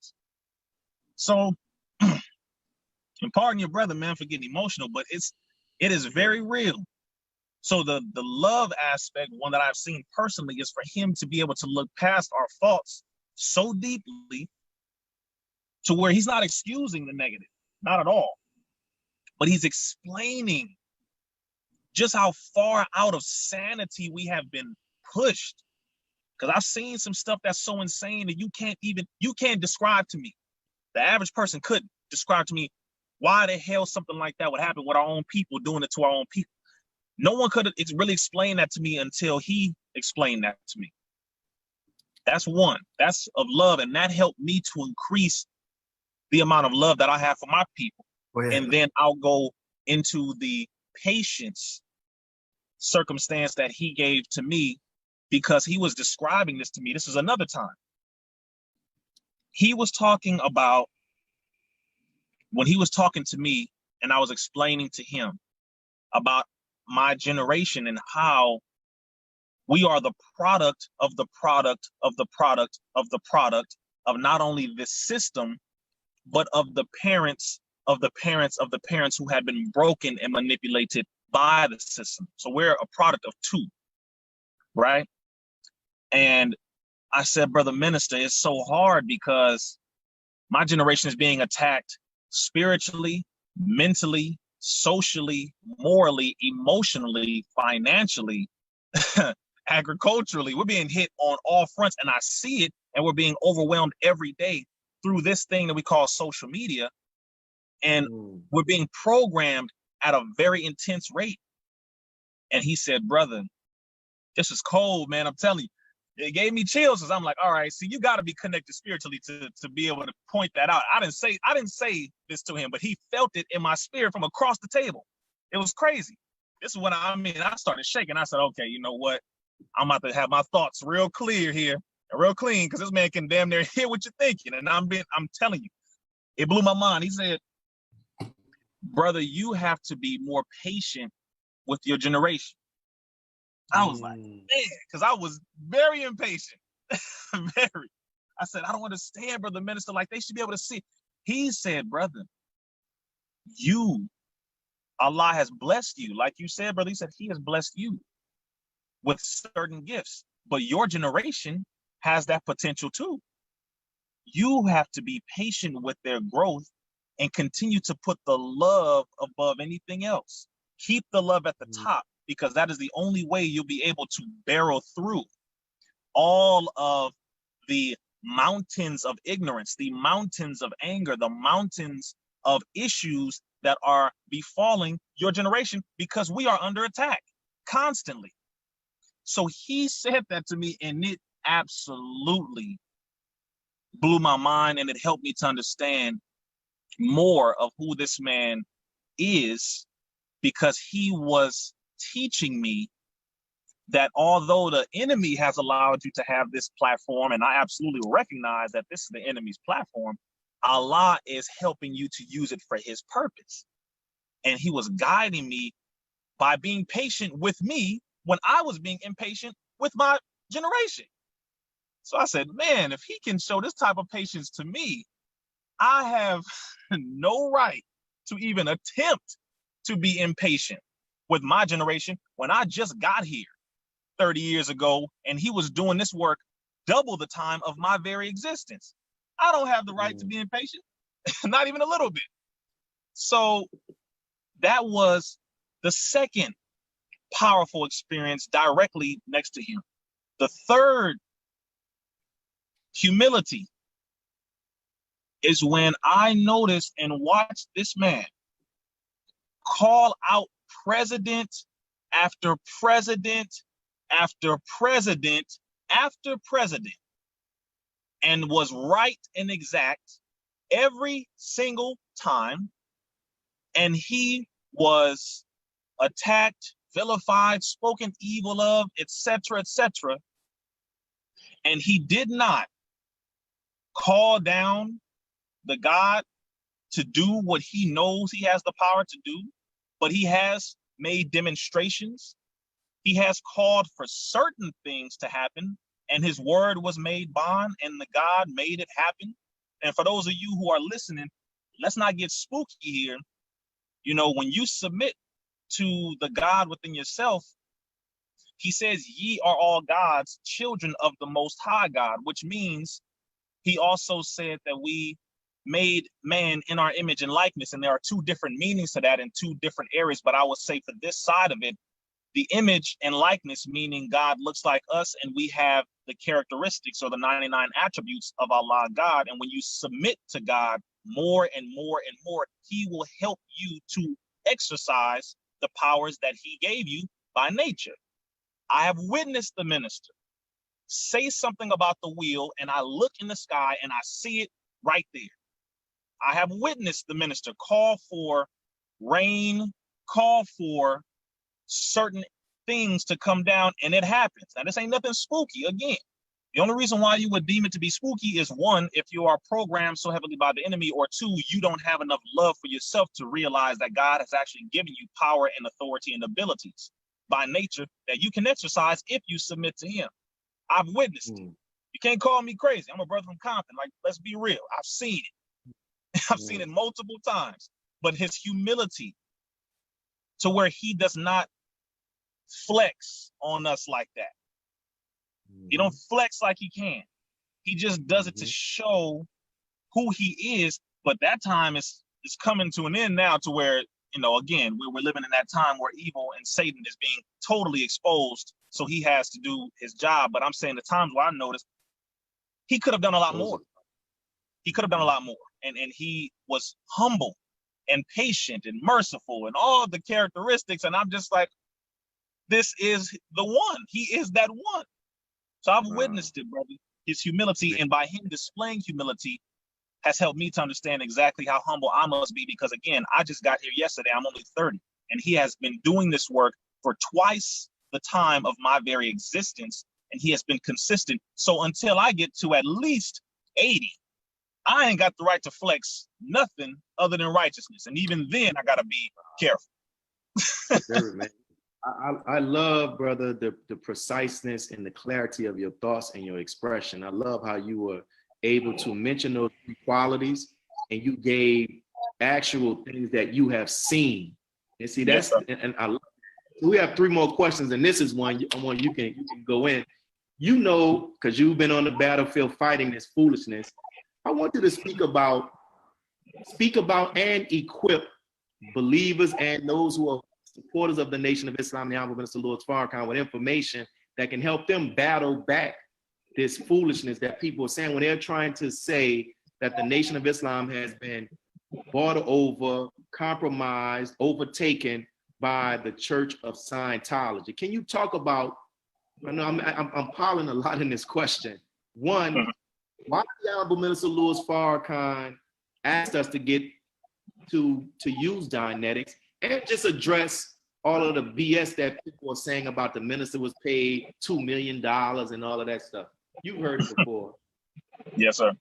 So, and pardon your brother, man, for getting emotional, but it is very real. So the love aspect, one that I've seen personally, is for him to be able to look past our faults so deeply to where he's not excusing the negative, not at all, but he's explaining just how far out of sanity we have been pushed. Because I've seen some stuff that's so insane that you can't describe to me. The average person couldn't describe to me why the hell something like that would happen with our own people, doing it to our own people. No one could really explain that to me until he explained that to me. That's one. That's of love, and that helped me to increase the amount of love that I have for my people. Oh, yeah. And then I'll go into the patience circumstance that he gave to me, because he was describing this to me. This is another time. He was talking about, when he was talking to me and I was explaining to him about my generation and how we are the product of the product of the product of the product of not only this system, but of the parents of the parents of the parents who had been broken and manipulated by the system. So we're a product of two, right? And I said, brother minister, it's so hard because my generation is being attacked spiritually, mentally, socially, morally, emotionally, financially, agriculturally. We're being hit on all fronts, and I see it, and we're being overwhelmed every day through this thing that we call social media. And we're being programmed at a very intense rate. And he said, brother, this is cold, man. I'm telling you. It gave me chills, because I'm like, all right, see, you got to be connected spiritually to be able to point that out. I didn't say this to him, but he felt it in my spirit from across the table. It was crazy. This is when I started shaking. I said, okay, you know what? I'm about to have my thoughts real clear here and real clean, because this man can damn near hear what you're thinking. And I'm telling you, it blew my mind. He said, brother, you have to be more patient with your generation. I was like, man, because I was very impatient. Very. I said, I don't understand, brother minister. Like, they should be able to see. He said, brother, Allah has blessed you. Like you said, brother, he said he has blessed you with certain gifts. But your generation has that potential too. You have to be patient with their growth and continue to put the love above anything else. Keep the love at the top, because that is the only way you'll be able to barrel through all of the mountains of ignorance, the mountains of anger, the mountains of issues that are befalling your generation, because we are under attack constantly. So he said that to me, and it absolutely blew my mind, and it helped me to understand more of who this man is, because he was teaching me that although the enemy has allowed you to have this platform, and I absolutely recognize that this is the enemy's platform, Allah is helping you to use it for his purpose. And he was guiding me by being patient with me when I was being impatient with my generation. So I said, man, if he can show this type of patience to me, I have no right to even attempt to be impatient with my generation when I just got here 30 years ago and he was doing this work double the time of my very existence. I don't have the right to be impatient, not even a little bit. So that was the second powerful experience directly next to him. The third, humility, is when I noticed and watched this man call out president after president after president after president, and was right and exact every single time. And he was attacked, vilified, spoken evil of, etc., etc. And he did not call down the God to do what he knows he has the power to do, but he has made demonstrations. He has called for certain things to happen, and his word was made bond, and the God made it happen. And for those of you who are listening, let's not get spooky here. You know, when you submit to the God within yourself, he says, ye are all gods, children of the Most High God, which means he also said that we made man in our image and likeness. And there are two different meanings to that in two different areas. But I would say for this side of it, the image and likeness, meaning God looks like us and we have the characteristics or the 99 attributes of Allah God. And when you submit to God more and more and more, he will help you to exercise the powers that he gave you by nature. I have witnessed the minister say something about the wheel, and I look in the sky and I see it right there. I have witnessed the minister call for rain, call for certain things to come down, and it happens. Now, this ain't nothing spooky. Again, the only reason why you would deem it to be spooky is, one, if you are programmed so heavily by the enemy, or two, you don't have enough love for yourself to realize that God has actually given you power and authority and abilities by nature that you can exercise if you submit to him. I've witnessed it. You can't call me crazy. I'm a brother from Compton. Like, let's be real. I've seen it. I've seen it multiple times. But his humility to where he does not flex on us like that. He don't flex like he can. He just does it to show who he is. But that time is coming to an end now, to where, you know, again, we're living in that time where evil and Satan is being totally exposed. So he has to do his job. But I'm saying the times where I noticed he could have done a lot more. He could have done a lot more. And he was humble and patient and merciful and all the characteristics. And I'm just like, this is the one. He is that one. So I've witnessed it, brother. His humility, and by him displaying humility, has helped me to understand exactly how humble I must be. Because again, I just got here yesterday. I'm only 30, and he has been doing this work for twice the time of my very existence, and he has been consistent. So until I get to at least 80, I ain't got the right to flex nothing other than righteousness. And even then, I gotta be careful. Sure, man. I love, brother, the preciseness and the clarity of your thoughts and your expression. I love how you were able to mention those qualities, and you gave actual things that you have seen. And see, that's, and I love it. We have 3 more questions, and this is one you can go in. You know, because you've been on the battlefield fighting this foolishness. I want you to speak about and equip believers and those who are supporters of the Nation of Islam, the Honorable Minister Louis Farrakhan, with information that can help them battle back this foolishness that people are saying when they're trying to say that the Nation of Islam has been bought over, compromised, overtaken by the Church of Scientology. Can you talk about, I know I'm piling a lot in this question. One, why the Honorable Minister Louis Farrakhan asked us to get to use Dianetics, and just address all of the BS that people are saying about the minister was paid $2 million and all of that stuff. You've heard it before. Yes, sir.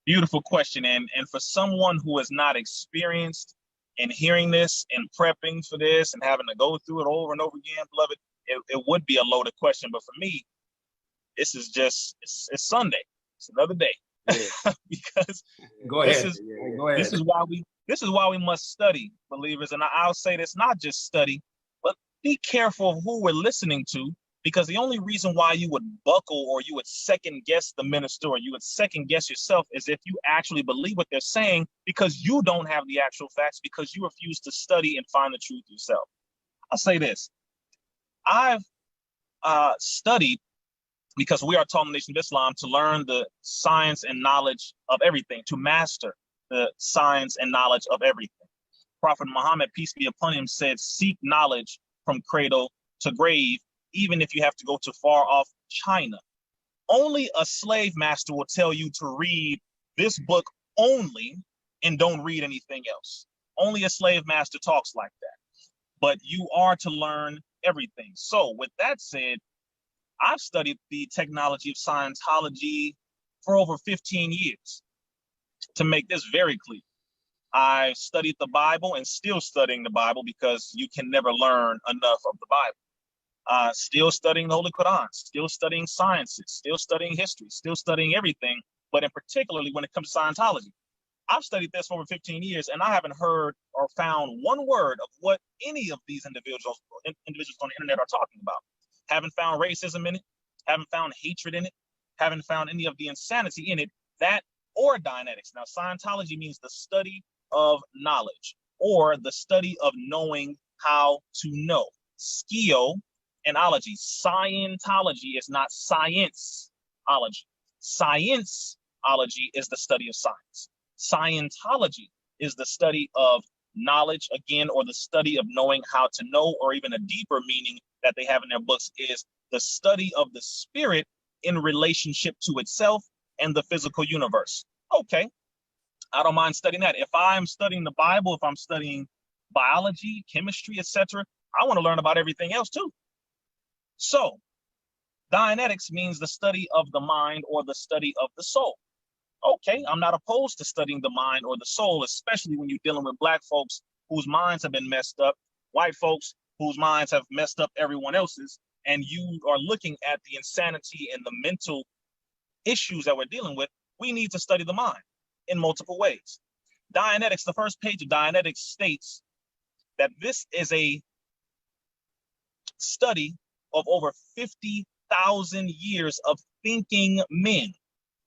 Beautiful question. And for someone who is not experienced in hearing this and prepping for this and having to go through it over and over again, beloved, it would be a loaded question. But for me, this is just, it's Sunday. It's another day. Yeah. Because Go ahead. Go ahead. This is why we must study, believers. And I'll say this, not just study, but be careful of who we're listening to, because the only reason why you would buckle or you would second guess the minister or you would second guess yourself is if you actually believe what they're saying, because you don't have the actual facts, because you refuse to study and find the truth yourself. I'll say this. I've studied, because we are taught in the Nation of Islam, to learn the science and knowledge of everything, to master the science and knowledge of everything. Prophet Muhammad, peace be upon him, said, seek knowledge from cradle to grave, even if you have to go to far off China. Only a slave master will tell you to read this book only and don't read anything else. Only a slave master talks like that. But you are to learn everything. So with that said, I've studied the technology of Scientology for over 15 years. To make this very clear, I studied the Bible and still studying the Bible, because you can never learn enough of the Bible. Still studying the Holy Quran, still studying sciences, still studying history, still studying everything. But in particularly when it comes to Scientology, I've studied this for over 15 years, and I haven't heard or found one word of what any of these individuals on the internet are talking about. Haven't found racism in it, haven't found hatred in it, haven't found any of the insanity in it, that or Dianetics. Now, Scientology means the study of knowledge, or the study of knowing how to know. Skio and ology. Scientology is not science-ology. Science-ology is the study of science. Scientology is the study of knowledge, again, or the study of knowing how to know, or even a deeper meaning that they have in their books is the study of the spirit in relationship to itself and the physical universe. Okay, I don't mind studying that. If I'm studying the Bible, if I'm studying biology, chemistry, etc., I want to learn about everything else too. So, Dianetics means the study of the mind or the study of the soul. Okay, I'm not opposed to studying the mind or the soul, especially when you're dealing with Black folks whose minds have been messed up, white folks whose minds have messed up everyone else's, and you are looking at the insanity and the mental issues that we're dealing with. We need to study the mind in multiple ways. Dianetics, the first page of Dianetics states that this is a study of over 50,000 years of thinking men,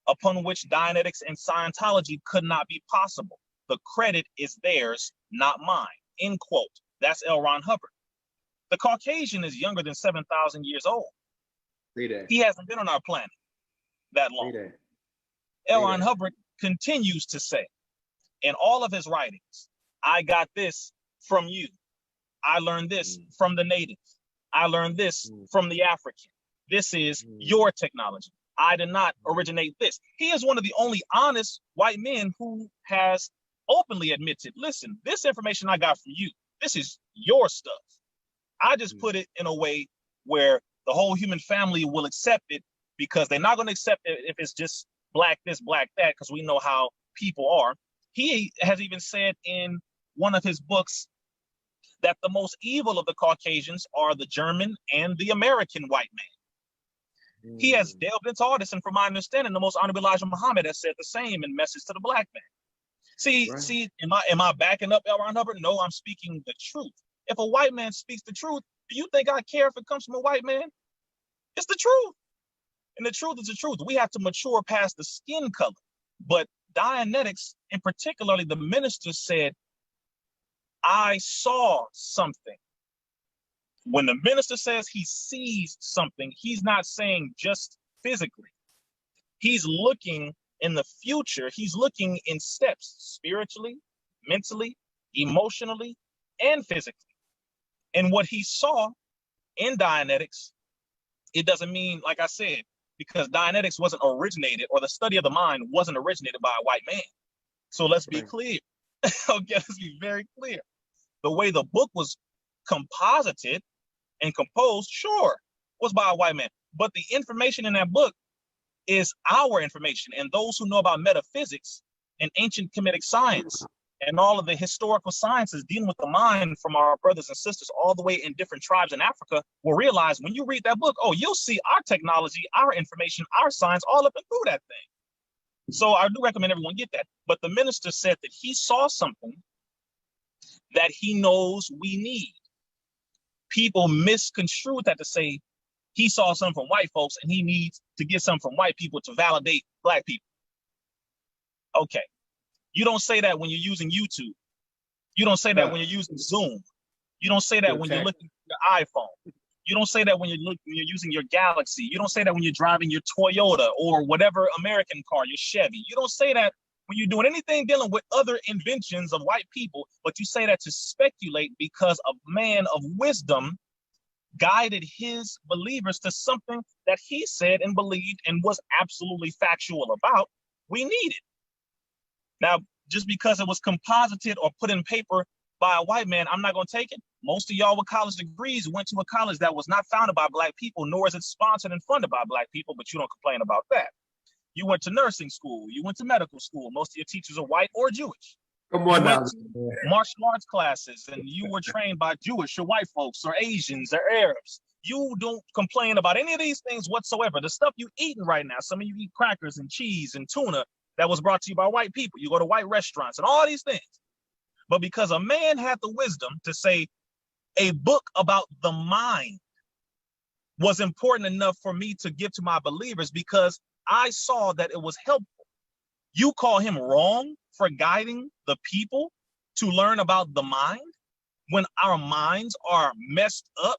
upon which Dianetics and Scientology could not be possible. The credit is theirs, not mine, end quote. That's L. Ron Hubbard. The Caucasian is younger than 7,000 years old. He hasn't been on our planet that long. L. Ron Hubbard continues to say in all of his writings, I got this from you. I learned this from the natives. I learned this from the African. This is your technology. I did not originate this. He is one of the only honest white men who has openly admitted, listen, this information I got from you, this is your stuff. I just put it in a way where the whole human family will accept it, because they're not going to accept it if it's just black this, black that, because we know how people are. He has even said in one of his books that the most evil of the Caucasians are the German and the American white man. He has delved into all this, and from my understanding, the most Honorable Elijah Muhammad has said the same in Message to the Black Man. See, am I backing up L. Ron Hubbard? No, I'm speaking the truth. If a white man speaks the truth, do you think I care if it comes from a white man? It's the truth. And the truth is the truth. We have to mature past the skin color. But Dianetics, and particularly the minister, said, I saw something. When the minister says he sees something, he's not saying just physically. He's looking in the future. He's looking in steps, spiritually, mentally, emotionally, and physically. And what he saw in Dianetics, it doesn't mean, like I said, because Dianetics wasn't originated, or the study of the mind wasn't originated by a white man. So let's be clear. Okay, let's be very clear. The way the book was composited and composed, sure, was by a white man. But the information in that book is our information. And those who know about metaphysics and ancient Kemetic science and all of the historical sciences dealing with the mind from our brothers and sisters all the way in different tribes in Africa will realize when you read that book, oh, you'll see our technology, our information, our science all up and through that thing. So I do recommend everyone get that. But the minister said that he saw something that he knows we need. People misconstrued that to say he saw something from white folks and he needs to get something from white people to validate black people. Okay. You don't say that when you're using YouTube. You don't say that when you're using Zoom. You don't say that when you're looking at your iPhone. You don't say that when you're using your Galaxy. You don't say that when you're driving your Toyota or whatever American car, your Chevy. You don't say that when you're doing anything dealing with other inventions of white people, but you say that to speculate because a man of wisdom guided his believers to something that he said and believed and was absolutely factual about. We need it. Now, just because it was composited or put in paper by a white man, I'm not going to take it. Most of y'all with college degrees went to a college that was not founded by black people, nor is it sponsored and funded by black people, but you don't complain about that. You went to nursing school. You went to medical school. Most of your teachers are white or Jewish. Come on now. Martial arts classes, and you were trained by Jewish or white folks or Asians or Arabs. You don't complain about any of these things whatsoever. The stuff you eating right now, some of you eat crackers and cheese and tuna that was brought to you by white people. You go to white restaurants and all these things. But because a man had the wisdom to say a book about the mind was important enough for me to give to my believers because I saw that it was helpful. You call him wrong for guiding the people to learn about the mind when our minds are messed up?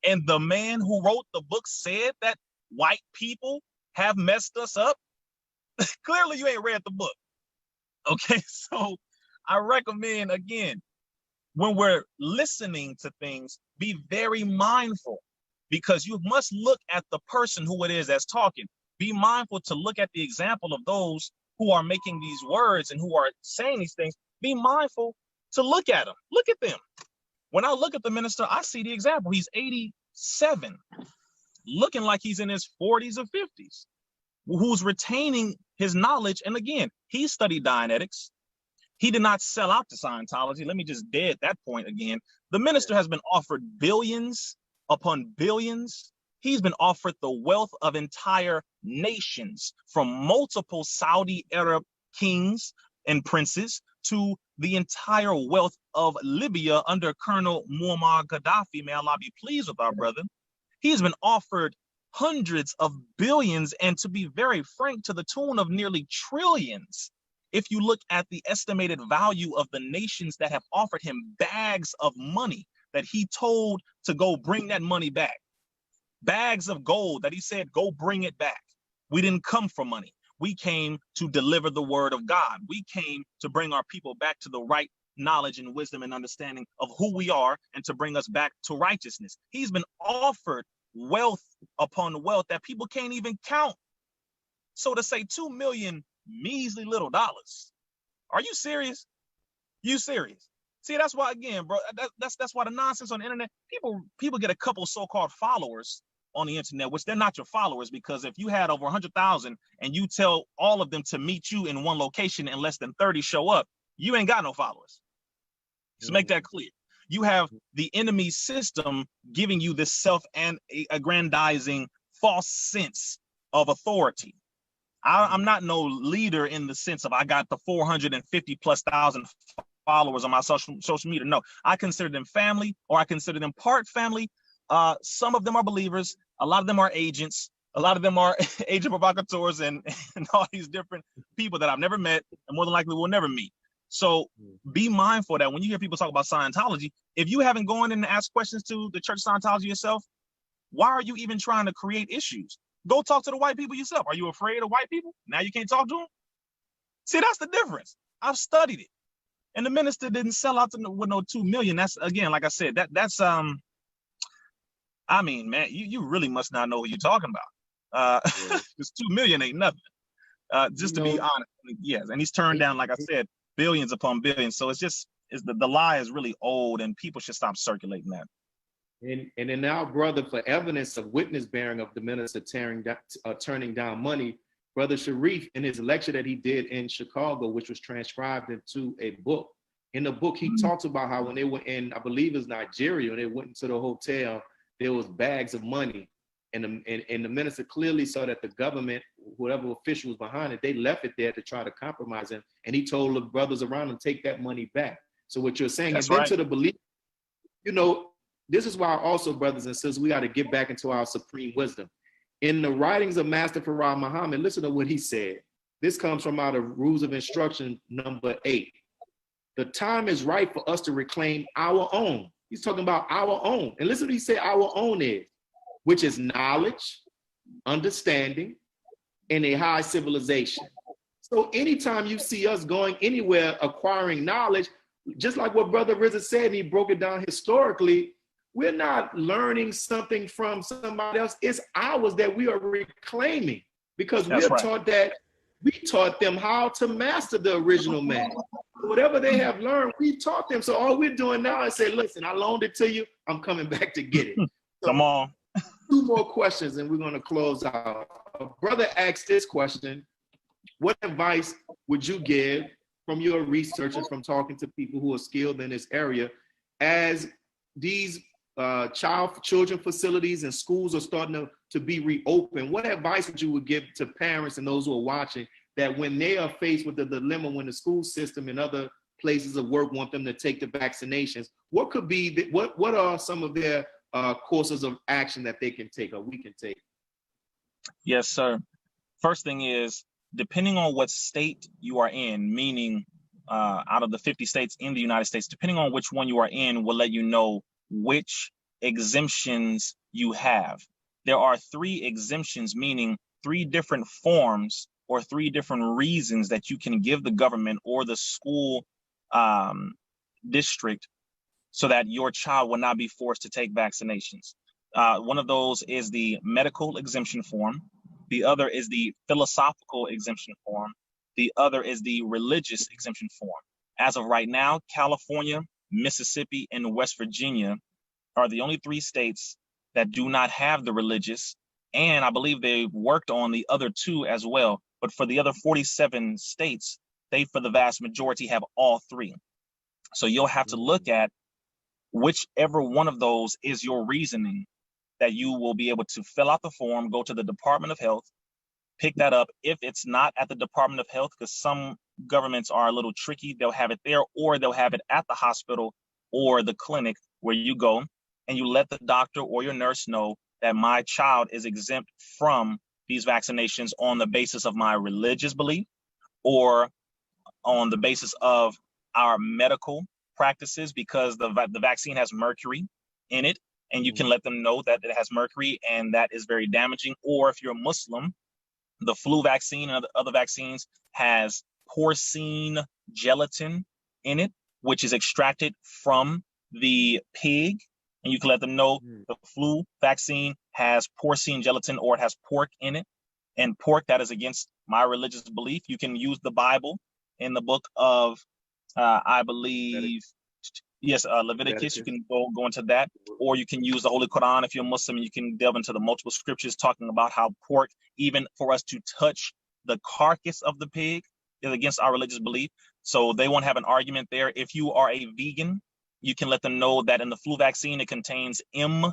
And the man who wrote the book said that white people have messed us up? Clearly you ain't read the book. Okay, so I recommend, again, when we're listening to things, be very mindful because you must look at the person who it is that's talking. Be mindful to look at the example of those who are making these words and who are saying these things. Be mindful to look at them. Look at them. When I look at the minister, I see the example. He's 87, looking like he's in his 40s or 50s, who's retaining his knowledge. And again, he studied Dianetics. He did not sell out to Scientology. Let me just dead that point again. The minister has been offered billions upon billions. He's been offered the wealth of entire nations, from multiple Saudi Arab kings and princes to the entire wealth of Libya under Colonel Muammar Gaddafi. May Allah be pleased with our brother. He's been offered hundreds of billions, and to be very frank, to the tune of nearly trillions. If you look at the estimated value of the nations that have offered him bags of money that he told to go bring that money back, bags of gold that he said, go bring it back. We didn't come for money. We came to deliver the word of God. We came to bring our people back to the right knowledge and wisdom and understanding of who we are and to bring us back to righteousness. He's been offered wealth upon wealth that people can't even count. So to say 2 million measly little dollars, are you serious? You serious? See, that's why, again, bro, that's why the nonsense on the internet, people get a couple so-called followers on the internet, which they're not your followers, because if you had over 100,000 and you tell all of them to meet you in one location and less than 30 show up, you ain't got no followers. Just make that clear. You have the enemy system giving you this self-aggrandizing false sense of authority. I'm not no leader in the sense of I got the 450,000+ followers on my social media. No, I consider them family, or I consider them part family. Some of them are believers. A lot of them are agents. A lot of them are agent provocateurs and all these different people that I've never met and more than likely will never meet. So be mindful that when you hear people talk about Scientology, if you haven't gone in and asked questions to the Church of Scientology yourself, why are you even trying to create issues? Go talk to the white people yourself. Are you afraid of white people? Now you can't talk to them? See, that's the difference. I've studied it. And the minister didn't sell out with no 2 million. That's, again, like I said, that's I mean, man, you really must not know what you're talking about. Because 2 million ain't nothing. Just to be honest, yes. And he's turned down, like I said, billions upon billions. So the lie is really old, and people should stop circulating that. And then now, brother, for evidence of witness bearing of the minister turning down money, Brother Sharif, in his lecture that he did in Chicago, which was transcribed into a book, in the book, he talks about how when they were in, I believe it's Nigeria, when they went into the hotel, there was bags of money And the minister clearly saw that the government, whatever official was behind it, they left it there to try to compromise him. And he told the brothers around him, take that money back. So what you're saying, That's and then right. to the belief, you know, this is why also, brothers and sisters, we got to get back into our supreme wisdom. In the writings of Master Farrakhan Muhammad, listen to what he said. This comes from out of Rules of Instruction number 8. The time is right for us to reclaim our own. He's talking about our own. And listen to what he said our own is, which is knowledge, understanding, and a high civilization. So anytime you see us going anywhere acquiring knowledge, just like what Brother Rizza said, and he broke it down historically, we're not learning something from somebody else. It's ours that we are reclaiming, because we're taught that we taught them how to master the original man. Whatever they have learned, we taught them. So all we're doing now is say, listen, I loaned it to you. I'm coming back to get it. So, come on. 2 more questions and we're going to close out. A brother asked this question: what advice would you give from your research and from talking to people who are skilled in this area as these children facilities and schools are starting to be reopened? What advice would you give to parents and those who are watching, that when they are faced with the dilemma, when the school system and other places of work want them to take the vaccinations, what could be, what are some of their courses of action that they can take or we can take? Yes, sir. First thing is, depending on what state you are in, meaning out of the 50 states in the United States, depending on which one you are in will let you know which exemptions you have. There are 3 exemptions, meaning 3 different forms or 3 different reasons that you can give the government or the school district so that your child will not be forced to take vaccinations. One of those is the medical exemption form. The other is the philosophical exemption form. The other is the religious exemption form. As of right now, California, Mississippi, and West Virginia are the only 3 states that do not have the religious. And I believe they worked on the other 2 as well. But for the other 47 states, they, for the vast majority, have all 3. So you'll have to look at whichever one of those is your reasoning, that you will be able to fill out the form, go to the Department of Health, pick that up. If it's not at the Department of Health, because some governments are a little tricky, they'll have it there, or they'll have it at the hospital or the clinic where you go, and you let the doctor or your nurse know that my child is exempt from these vaccinations on the basis of my religious belief or on the basis of our medical practices, because the vaccine has mercury in it, and you can let them know that it has mercury and that is very damaging. Or if you're a Muslim, the flu vaccine and other vaccines has porcine gelatin in it, which is extracted from the pig. And you can let them know the flu vaccine has porcine gelatin, or it has pork in it. And pork, that is against my religious belief. You can use the Bible in the book of, I believe, Leviticus. You can go into that, or you can use the Holy Quran if you're a Muslim, and you can delve into the multiple scriptures talking about how pork, even for us to touch the carcass of the pig, is against our religious belief. So they won't have an argument there. If you are a vegan, you can let them know that in the flu vaccine, it contains MDCK,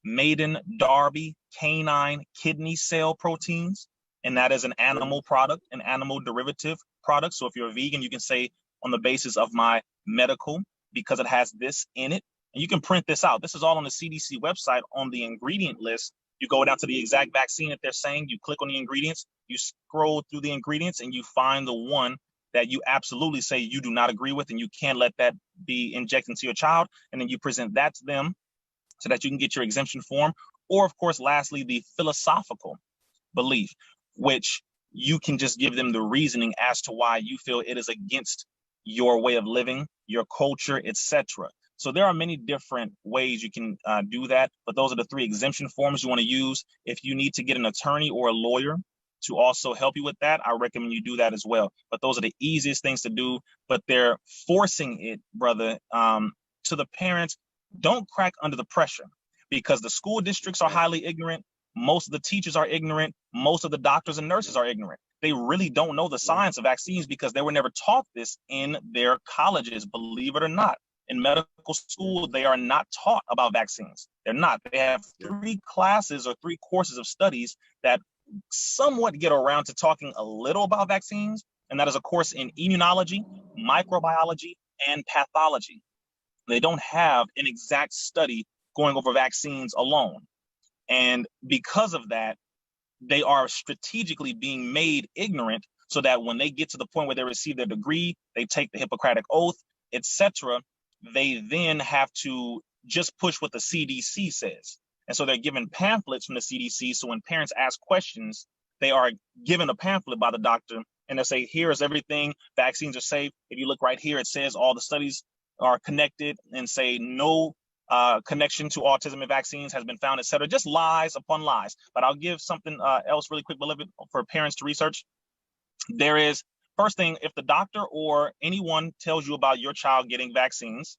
maiden Darby canine kidney cell proteins, and that is an animal product, an animal derivative product. So if you're a vegan, you can say, on the basis of my medical, because it has this in it. And you can print this out. This is all on the CDC website on the ingredient list. You go down to the exact vaccine that they're saying, you click on the ingredients, you scroll through the ingredients, and you find the one that you absolutely say you do not agree with, and you can't let that be injected into your child. And then you present that to them so that you can get your exemption form. Or, of course, lastly, the philosophical belief, which you can just give them the reasoning as to why you feel it is against your way of living, your culture, etc. So there are many different ways you can do that, but those are the 3 exemption forms you want to use. If you need to get an attorney or a lawyer to also help you with that, I recommend you do that as well. But those are the easiest things to do, but they're forcing it, brother, to the parents. Don't crack under the pressure, because the school districts are highly ignorant. Most of the teachers are ignorant. Most of the doctors and nurses are ignorant. They really don't know the science of vaccines because they were never taught this in their colleges, believe it or not. in medical school, they are not taught about vaccines. They're not. They have 3 classes or 3 courses of studies that somewhat get around to talking a little about vaccines, and that is a course in immunology, microbiology, and pathology. They don't have an exact study going over vaccines alone. And because of that, they are strategically being made ignorant so that when they get to the point where they receive their degree, they take the Hippocratic Oath, etc., they then have to just push what the CDC says. And so they're given pamphlets from the CDC. So when parents ask questions, they are given a pamphlet by the doctor and they'll say, here's everything, vaccines are safe. If you look right here, it says all the studies are connected and say no connection to autism and vaccines has been found, etc. Just lies upon lies. But I'll give something else really quick, beloved, for parents to research. There is, first thing, if the doctor or anyone tells you about your child getting vaccines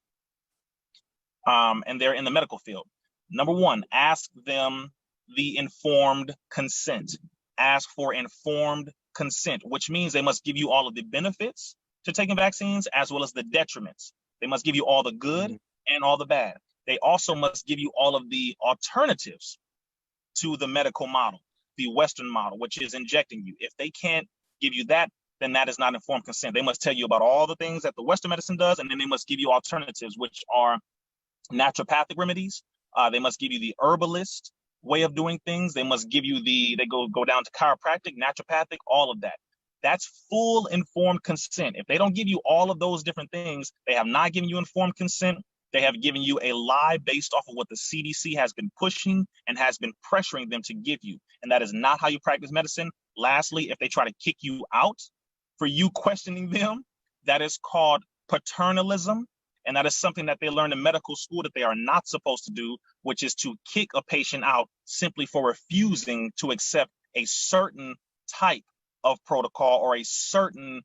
and they're in the medical field, number one, ask them the informed consent. Ask for informed consent, which means they must give you all of the benefits to taking vaccines as well as the detriments. They must give you all the good and all the bad. They also must give you all of the alternatives to the medical model, the Western model, which is injecting you. If they can't give you that, then that is not informed consent. They must tell you about all the things that the Western medicine does, and then they must give you alternatives, which are naturopathic remedies. They must give you the herbalist way of doing things. They must give you they go down to chiropractic, naturopathic, all of that. That's full informed consent. If they don't give you all of those different things, they have not given you informed consent. They have given you a lie based off of what the CDC has been pushing and has been pressuring them to give you. And that is not how you practice medicine. Lastly, if they try to kick you out for you questioning them, that is called paternalism. And that is something that they learn in medical school that they are not supposed to do, which is to kick a patient out simply for refusing to accept a certain type of protocol or a certain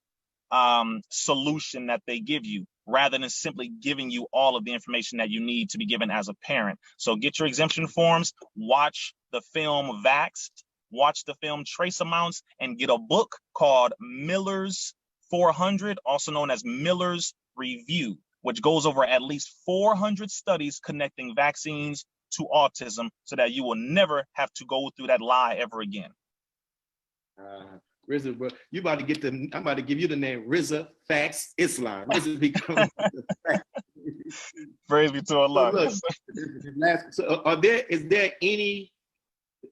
solution that they give you, rather than simply giving you all of the information that you need to be given as a parent. So get your exemption forms, watch the film Vaxxed, watch the film Trace Amounts, and get a book called Miller's 400, also known as Miller's Review, which goes over at least 400 studies connecting vaccines to autism so that you will never have to go through that lie ever again. Rizza, bro, you about to get I'm about to give you the name Rizza Facts Islam. Rizza becomes Praise be to Allah. So is there any,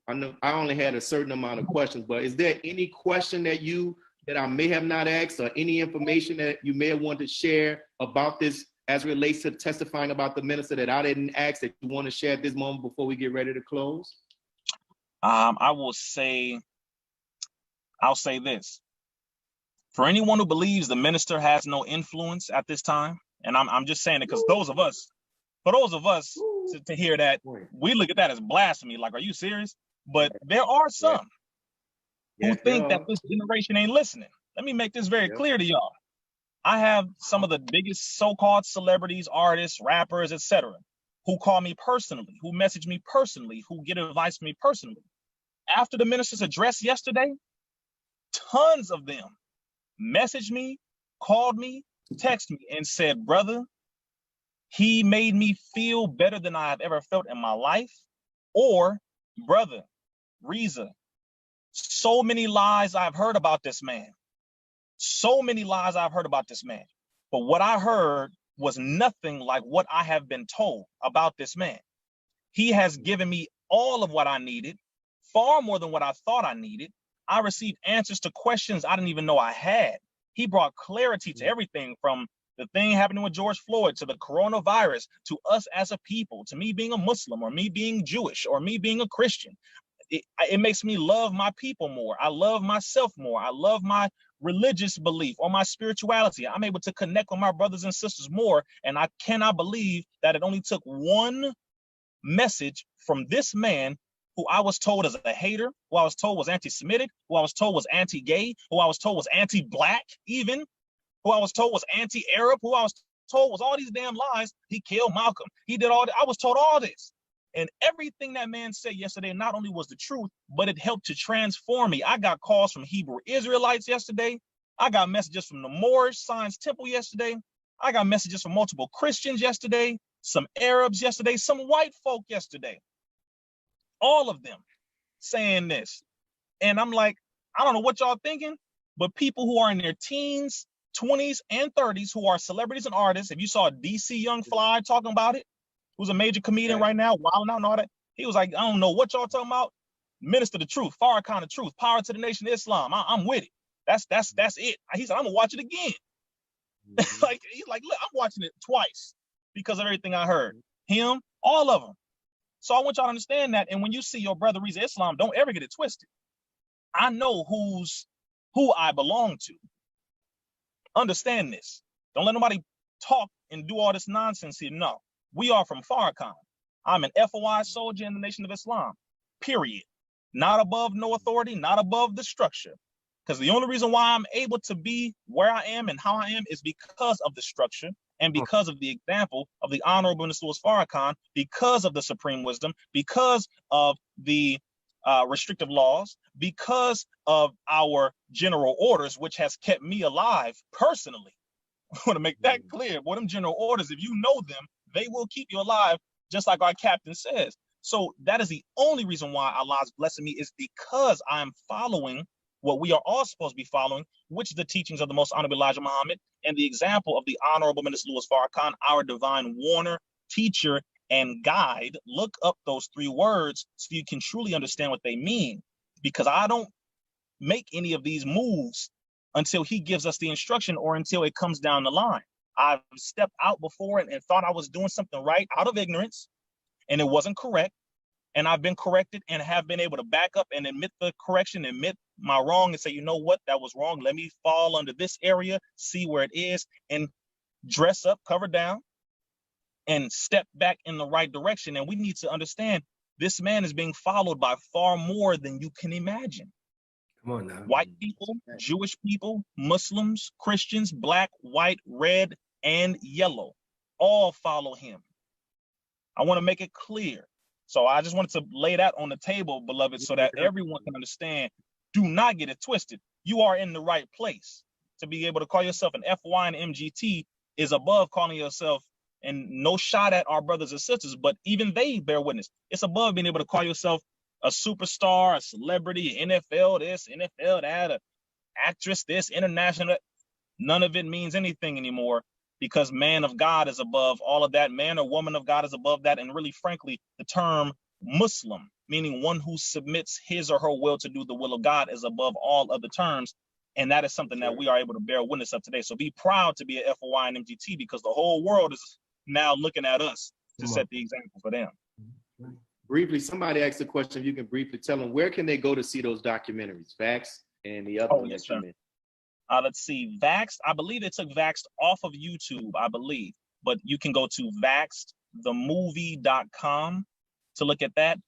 I know I only had a certain amount of questions, but is there any question that I may have not asked, or any information that you may have wanted to share about this as it relates to testifying about the minister that I didn't ask that you want to share at this moment before we get ready to close? I'll say this. For anyone who believes the minister has no influence at this time, and I'm just saying it because for those of us to hear that, we look at that as blasphemy. Like, are you serious? But there are some who think that this generation ain't listening. Let me make this very clear to y'all. I have some of the biggest so-called celebrities, artists, rappers, etc., who call me personally, who message me personally, who get advice from me personally. After the minister's address yesterday, tons of them messaged me, called me, texted me, and said, brother, he made me feel better than I have ever felt in my life. Or, brother, Rizza, so many lies I've heard about this man. So many lies I've heard about this man. But what I heard was nothing like what I have been told about this man. He has given me all of what I needed, far more than what I thought I needed. I received answers to questions I didn't even know I had. He brought clarity to everything, from the thing happening with George Floyd to the coronavirus, to us as a people, to me being a Muslim or me being Jewish or me being a Christian. It makes me love my people more. I love myself more. I love my religious belief or my spirituality. I'm able to connect with my brothers and sisters more. And I cannot believe that it only took one message from this man, who I was told is a hater, who I was told was anti-Semitic, who I was told was anti-gay, who I was told was anti-black even, who I was told was anti-Arab, who I was told was all these damn lies. He killed Malcolm. He did all that. I was told all this. And everything that man said yesterday not only was the truth, but it helped to transform me. I got calls from Hebrew Israelites yesterday. I got messages from the Moorish Science Temple yesterday. I got messages from multiple Christians yesterday, some Arabs yesterday, some white folk yesterday. All of them saying this. And I'm like, I don't know what y'all thinking, but people who are in their teens, 20s, and 30s who are celebrities and artists, if you saw DC Young Fly talking about it, who's a major comedian right now, wilding out and all that, he was like, I don't know what y'all talking about. Minister the truth, Farrakhan the truth, power to the nation of Islam. I'm with it. That's it. He said, I'm gonna watch it again. Like, he's like, look, I'm watching it twice because of everything I heard. Him, all of them. So I want y'all to understand that. And when you see your brother Rizza Islam, don't ever get it twisted. I know who I belong to. Understand this. Don't let nobody talk and do all this nonsense here. No, we are from Farrakhan. I'm an FOI soldier in the Nation of Islam, period. Not above no authority, not above the structure. Because the only reason why I'm able to be where I am and how I am is because of the structure and because of the example of the Honorable Minister Louis Farrakhan, because of the supreme wisdom, because of the restrictive laws, because of our general orders, which has kept me alive personally. I want to make that clear. Boy, them general orders, if you know them, they will keep you alive, just like our captain says. So that is the only reason why Allah's blessing me, is because I'm following what we are all supposed to be following, which is the teachings of the Most Honorable Elijah Muhammad and the example of the Honorable Minister Louis Farrakhan, our divine warner, teacher, and guide. Look up those 3 words so you can truly understand what they mean, because I don't make any of these moves until he gives us the instruction or until it comes down the line. I've stepped out before and thought I was doing something right out of ignorance, and it wasn't correct. And I've been corrected and have been able to back up and admit the correction, admit my wrong, and say, you know what, that was wrong. Let me fall under this area, see where it is, and dress up, cover down, and step back in the right direction. And we need to understand this man is being followed by far more than you can imagine. Come on now. White people, Jewish people, Muslims, Christians, black, white, red, and yellow, all follow him. I want to make it clear. So I just wanted to lay that on the table, beloved, so that everyone can understand. Do not get it twisted. You are in the right place. To be able to call yourself an FY and MGT is above calling yourself, and no shot at our brothers and sisters, but even they bear witness. It's above being able to call yourself a superstar, a celebrity, NFL this, NFL that, an actress this, international. None of it means anything anymore, because man of God is above all of that. Man or woman of God is above that. And really, frankly, the term Muslim, meaning one who submits his or her will to do the will of God, is above all other terms. And that is something that we are able to bear witness of today. So be proud to be an FOI and MGT, because the whole world is now looking at us to set the example for them. Briefly, somebody asked the question, if you can briefly tell them, where can they go to see those documentaries, Vaxxed and the other one that you mentioned? Let's see, Vaxxed. I believe they took Vaxxed off of YouTube, I believe, but you can go to vaxxedthemovie.com to look at that.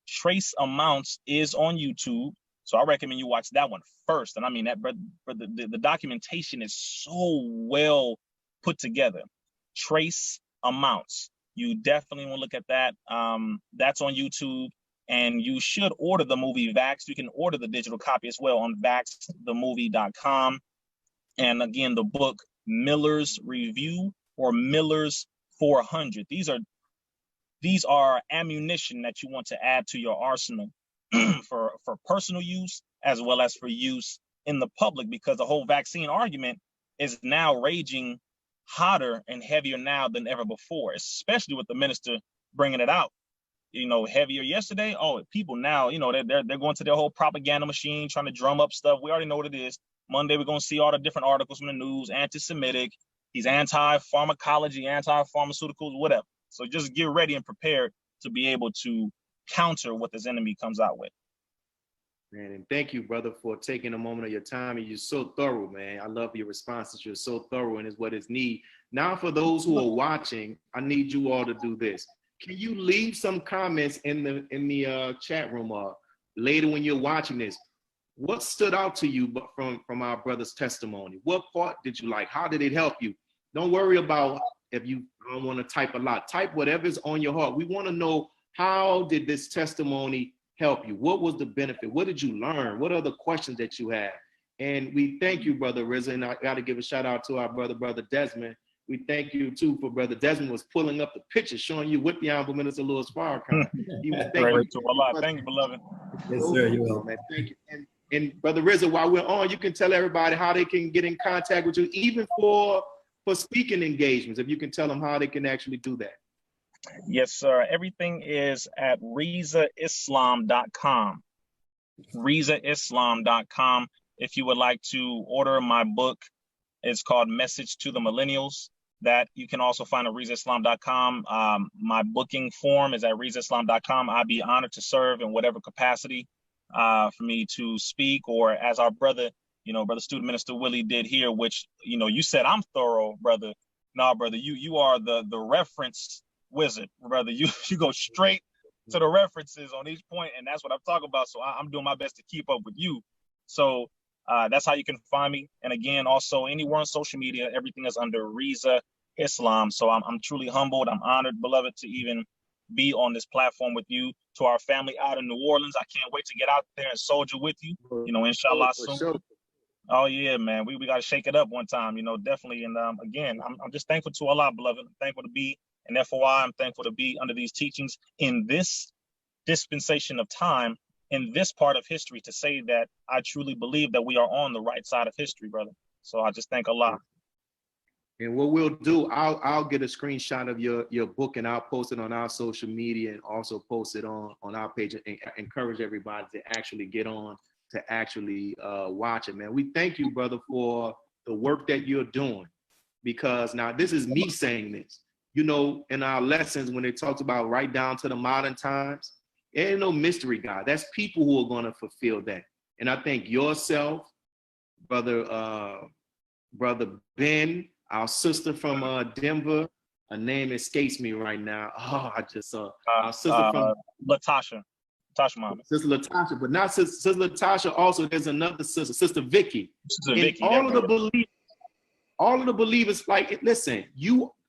Trace Amounts is on YouTube, so I recommend you watch that one first. And I mean, that the documentation is so well put together. Trace Amounts. You definitely want to look at that. That's on YouTube. And you should order the movie Vaxxed. You can order the digital copy as well on vaxxedthemovie.com. And again, the book Miller's Review or Miller's 400. These are ammunition that you want to add to your arsenal for personal use as well as for use in the public, because the whole vaccine argument is now raging hotter and heavier now than ever before, especially with the minister bringing it out. You know, heavier yesterday. Oh, people now, you know, they're going to their whole propaganda machine, trying to drum up stuff. We already know what it is. Monday, we're going to see all the different articles from the news, anti-Semitic, he's anti-pharmacology, anti-pharmaceuticals, whatever. So just get ready and prepared to be able to counter what this enemy comes out with. Man, and thank you, brother, for taking a moment of your time. And you're so thorough, man. I love your responses. You're so thorough, and it's what is need. Now, for those who are watching, I need you all to do this. Can you leave some comments in the chat room later when you're watching this? What stood out to you from our brother's testimony? What part did you like? How did it help you? Don't worry about if you don't want to type a lot. Type whatever's on your heart. We want to know, how did this testimony help you? What was the benefit? What did you learn? What are the questions that you had? And we thank you, Brother Rizza. And I got to give a shout out to our brother Desmond. we thank you too for Brother Desmond was pulling up the picture showing you what the Honorable Minister Louis Farrakhan. He was thanking to Allah. Thank you, beloved. Yes, sir. You will. Man, thank you. And Brother Rizza, while we're on, you can tell everybody how they can get in contact with you, even for speaking engagements, if you can tell them how they can actually do that. Yes, sir. Everything is at RizzaIslam.com. RizzaIslam.com. If you would like to order my book, it's called Message to the Millennials. That you can also find at RizzaIslam.com. My booking form is at RizzaIslam.com. I'd be honored to serve in whatever capacity for me to speak, or as our brother, Brother Student Minister Willie did here, which, you said I'm thorough, brother. No, brother, you are the reference wizard, brother. You go straight to the references on each point, and that's what I'm talking about. So I'm doing my best to keep up with you. So that's how you can find me. And again, also anywhere on social media, everything is under Rizza Islam. So I'm truly humbled. I'm honored, beloved, to even be on this platform with you. To our family out in New Orleans, I can't wait to get out there and soldier with you. Inshallah soon. Sure. Oh yeah, man. We got to shake it up one time. Definitely. And again, I'm just thankful to Allah, beloved. I'm thankful to be an FOI. I'm thankful to be under these teachings in this dispensation of time, in this part of history, to say that I truly believe that we are on the right side of history, brother. So I just thank Allah. And what we'll do, I'll get a screenshot of your book and I'll post it on our social media and also post it on our page and encourage everybody to actually get on to actually watch it, man. We thank you, brother, for the work that you're doing, because now this is me saying this. In our lessons, when it talks about right down to the modern times, there ain't no mystery, God. That's people who are going to fulfill that. And I think yourself, brother Ben, our sister from Denver, her name escapes me right now. Oh, I just saw our sister from Latasha Muhammad. Sister Latasha, but not Sister Latasha. Also, there's another sister, Sister Vicky. Sister Vicky, all of the believers, like, listen,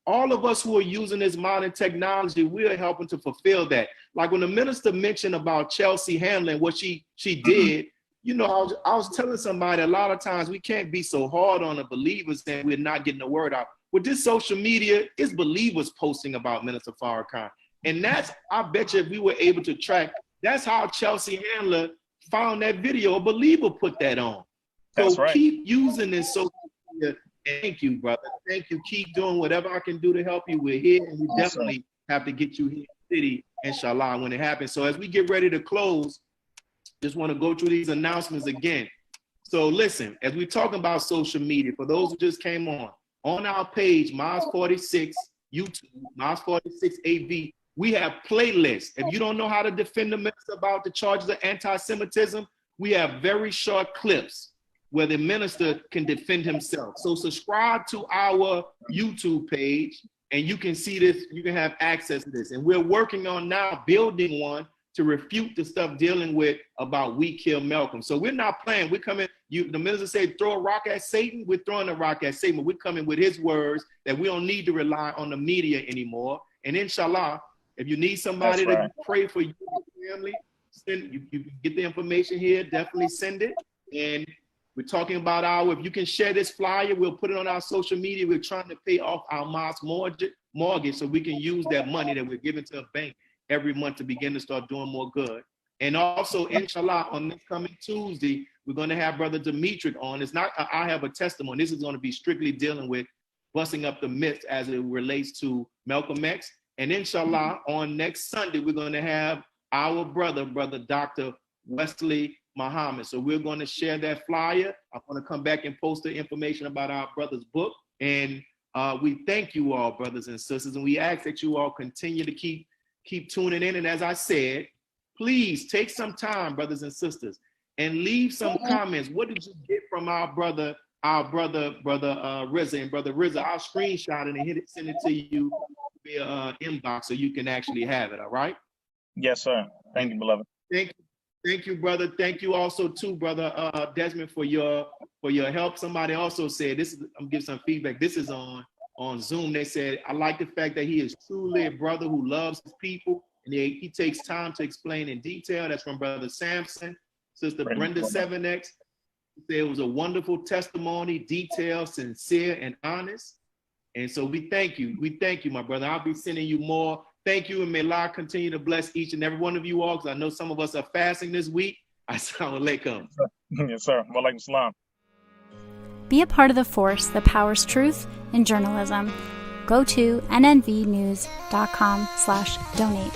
all of us who are using this modern technology, we are helping to fulfill that. Like when the minister mentioned about Chelsea Handling, what she did, I was telling somebody a lot of times we can't be so hard on the believers and we're not getting the word out. With this social media, it's believers posting about Minister Farrakhan. And I bet you if we were able to track, that's how Chelsea Handler found that video. A believer put that on. That's so right. Keep using this social media. Thank you, brother. Thank you. Keep doing whatever I can do to help you. We're here, and we definitely have to get you here in the city, inshallah, when it happens. So as we get ready to close, just want to go through these announcements again. So listen, as we're talking about social media, for those who just came on our page, Mars 46, YouTube, Mars 46 AV, we have playlists. If you don't know how to defend the minister about the charges of anti-Semitism, we have very short clips where the minister can defend himself. So subscribe to our YouTube page and you can see this, you can have access to this. And we're working on now building one to refute the stuff dealing with about we kill Malcolm. So we're not playing, we're coming, the minister said throw a rock at Satan, we're throwing a rock at Satan, but we're coming with his words that we don't need to rely on the media anymore. And inshallah, if you need somebody to pray for you and your family, you can get the information here, definitely send it. And we're talking about if you can share this flyer, we'll put it on our social media. We're trying to pay off our mosque mortgage so we can use that money that we're giving to a bank every month to begin to start doing more good. And also, inshallah, on this coming Tuesday, we're going to have Brother Dimitri on. It's not, I have a testimony. This is going to be strictly dealing with busting up the myths as it relates to Malcolm X. And inshallah, on next Sunday, we're going to have our brother Dr. Wesley Muhammad. So we're going to share that flyer. I'm going to come back and post the information about our brother's book. And we thank you all, brothers and sisters, and we ask that you all continue to keep tuning in. And as I said, please take some time, brothers and sisters, and leave some comments. What did you get from our brother Rizza? And Brother Rizza, I'll screenshot it and send it to you via inbox so you can actually have it. All right? Yes, sir. Thank you, beloved. Thank you, brother. Thank you also too, brother Desmond, for your help. Somebody also said this is. I'm giving some feedback. This is on Zoom. They said, I like the fact that he is truly a brother who loves his people and he takes time to explain in detail. That's from Brother Sampson. Sister Brenda 7X said it was a wonderful testimony, detailed, sincere, and honest. And so we thank you. We thank you, my brother. I'll be sending you more. Thank you, and may Allah continue to bless each and every one of you all, because I know some of us are fasting this week. Assalamu alaikum. Yes, sir. Wa alaikum salam. Be a part of the force that powers truth in journalism. Go to nnvnews.com/donate.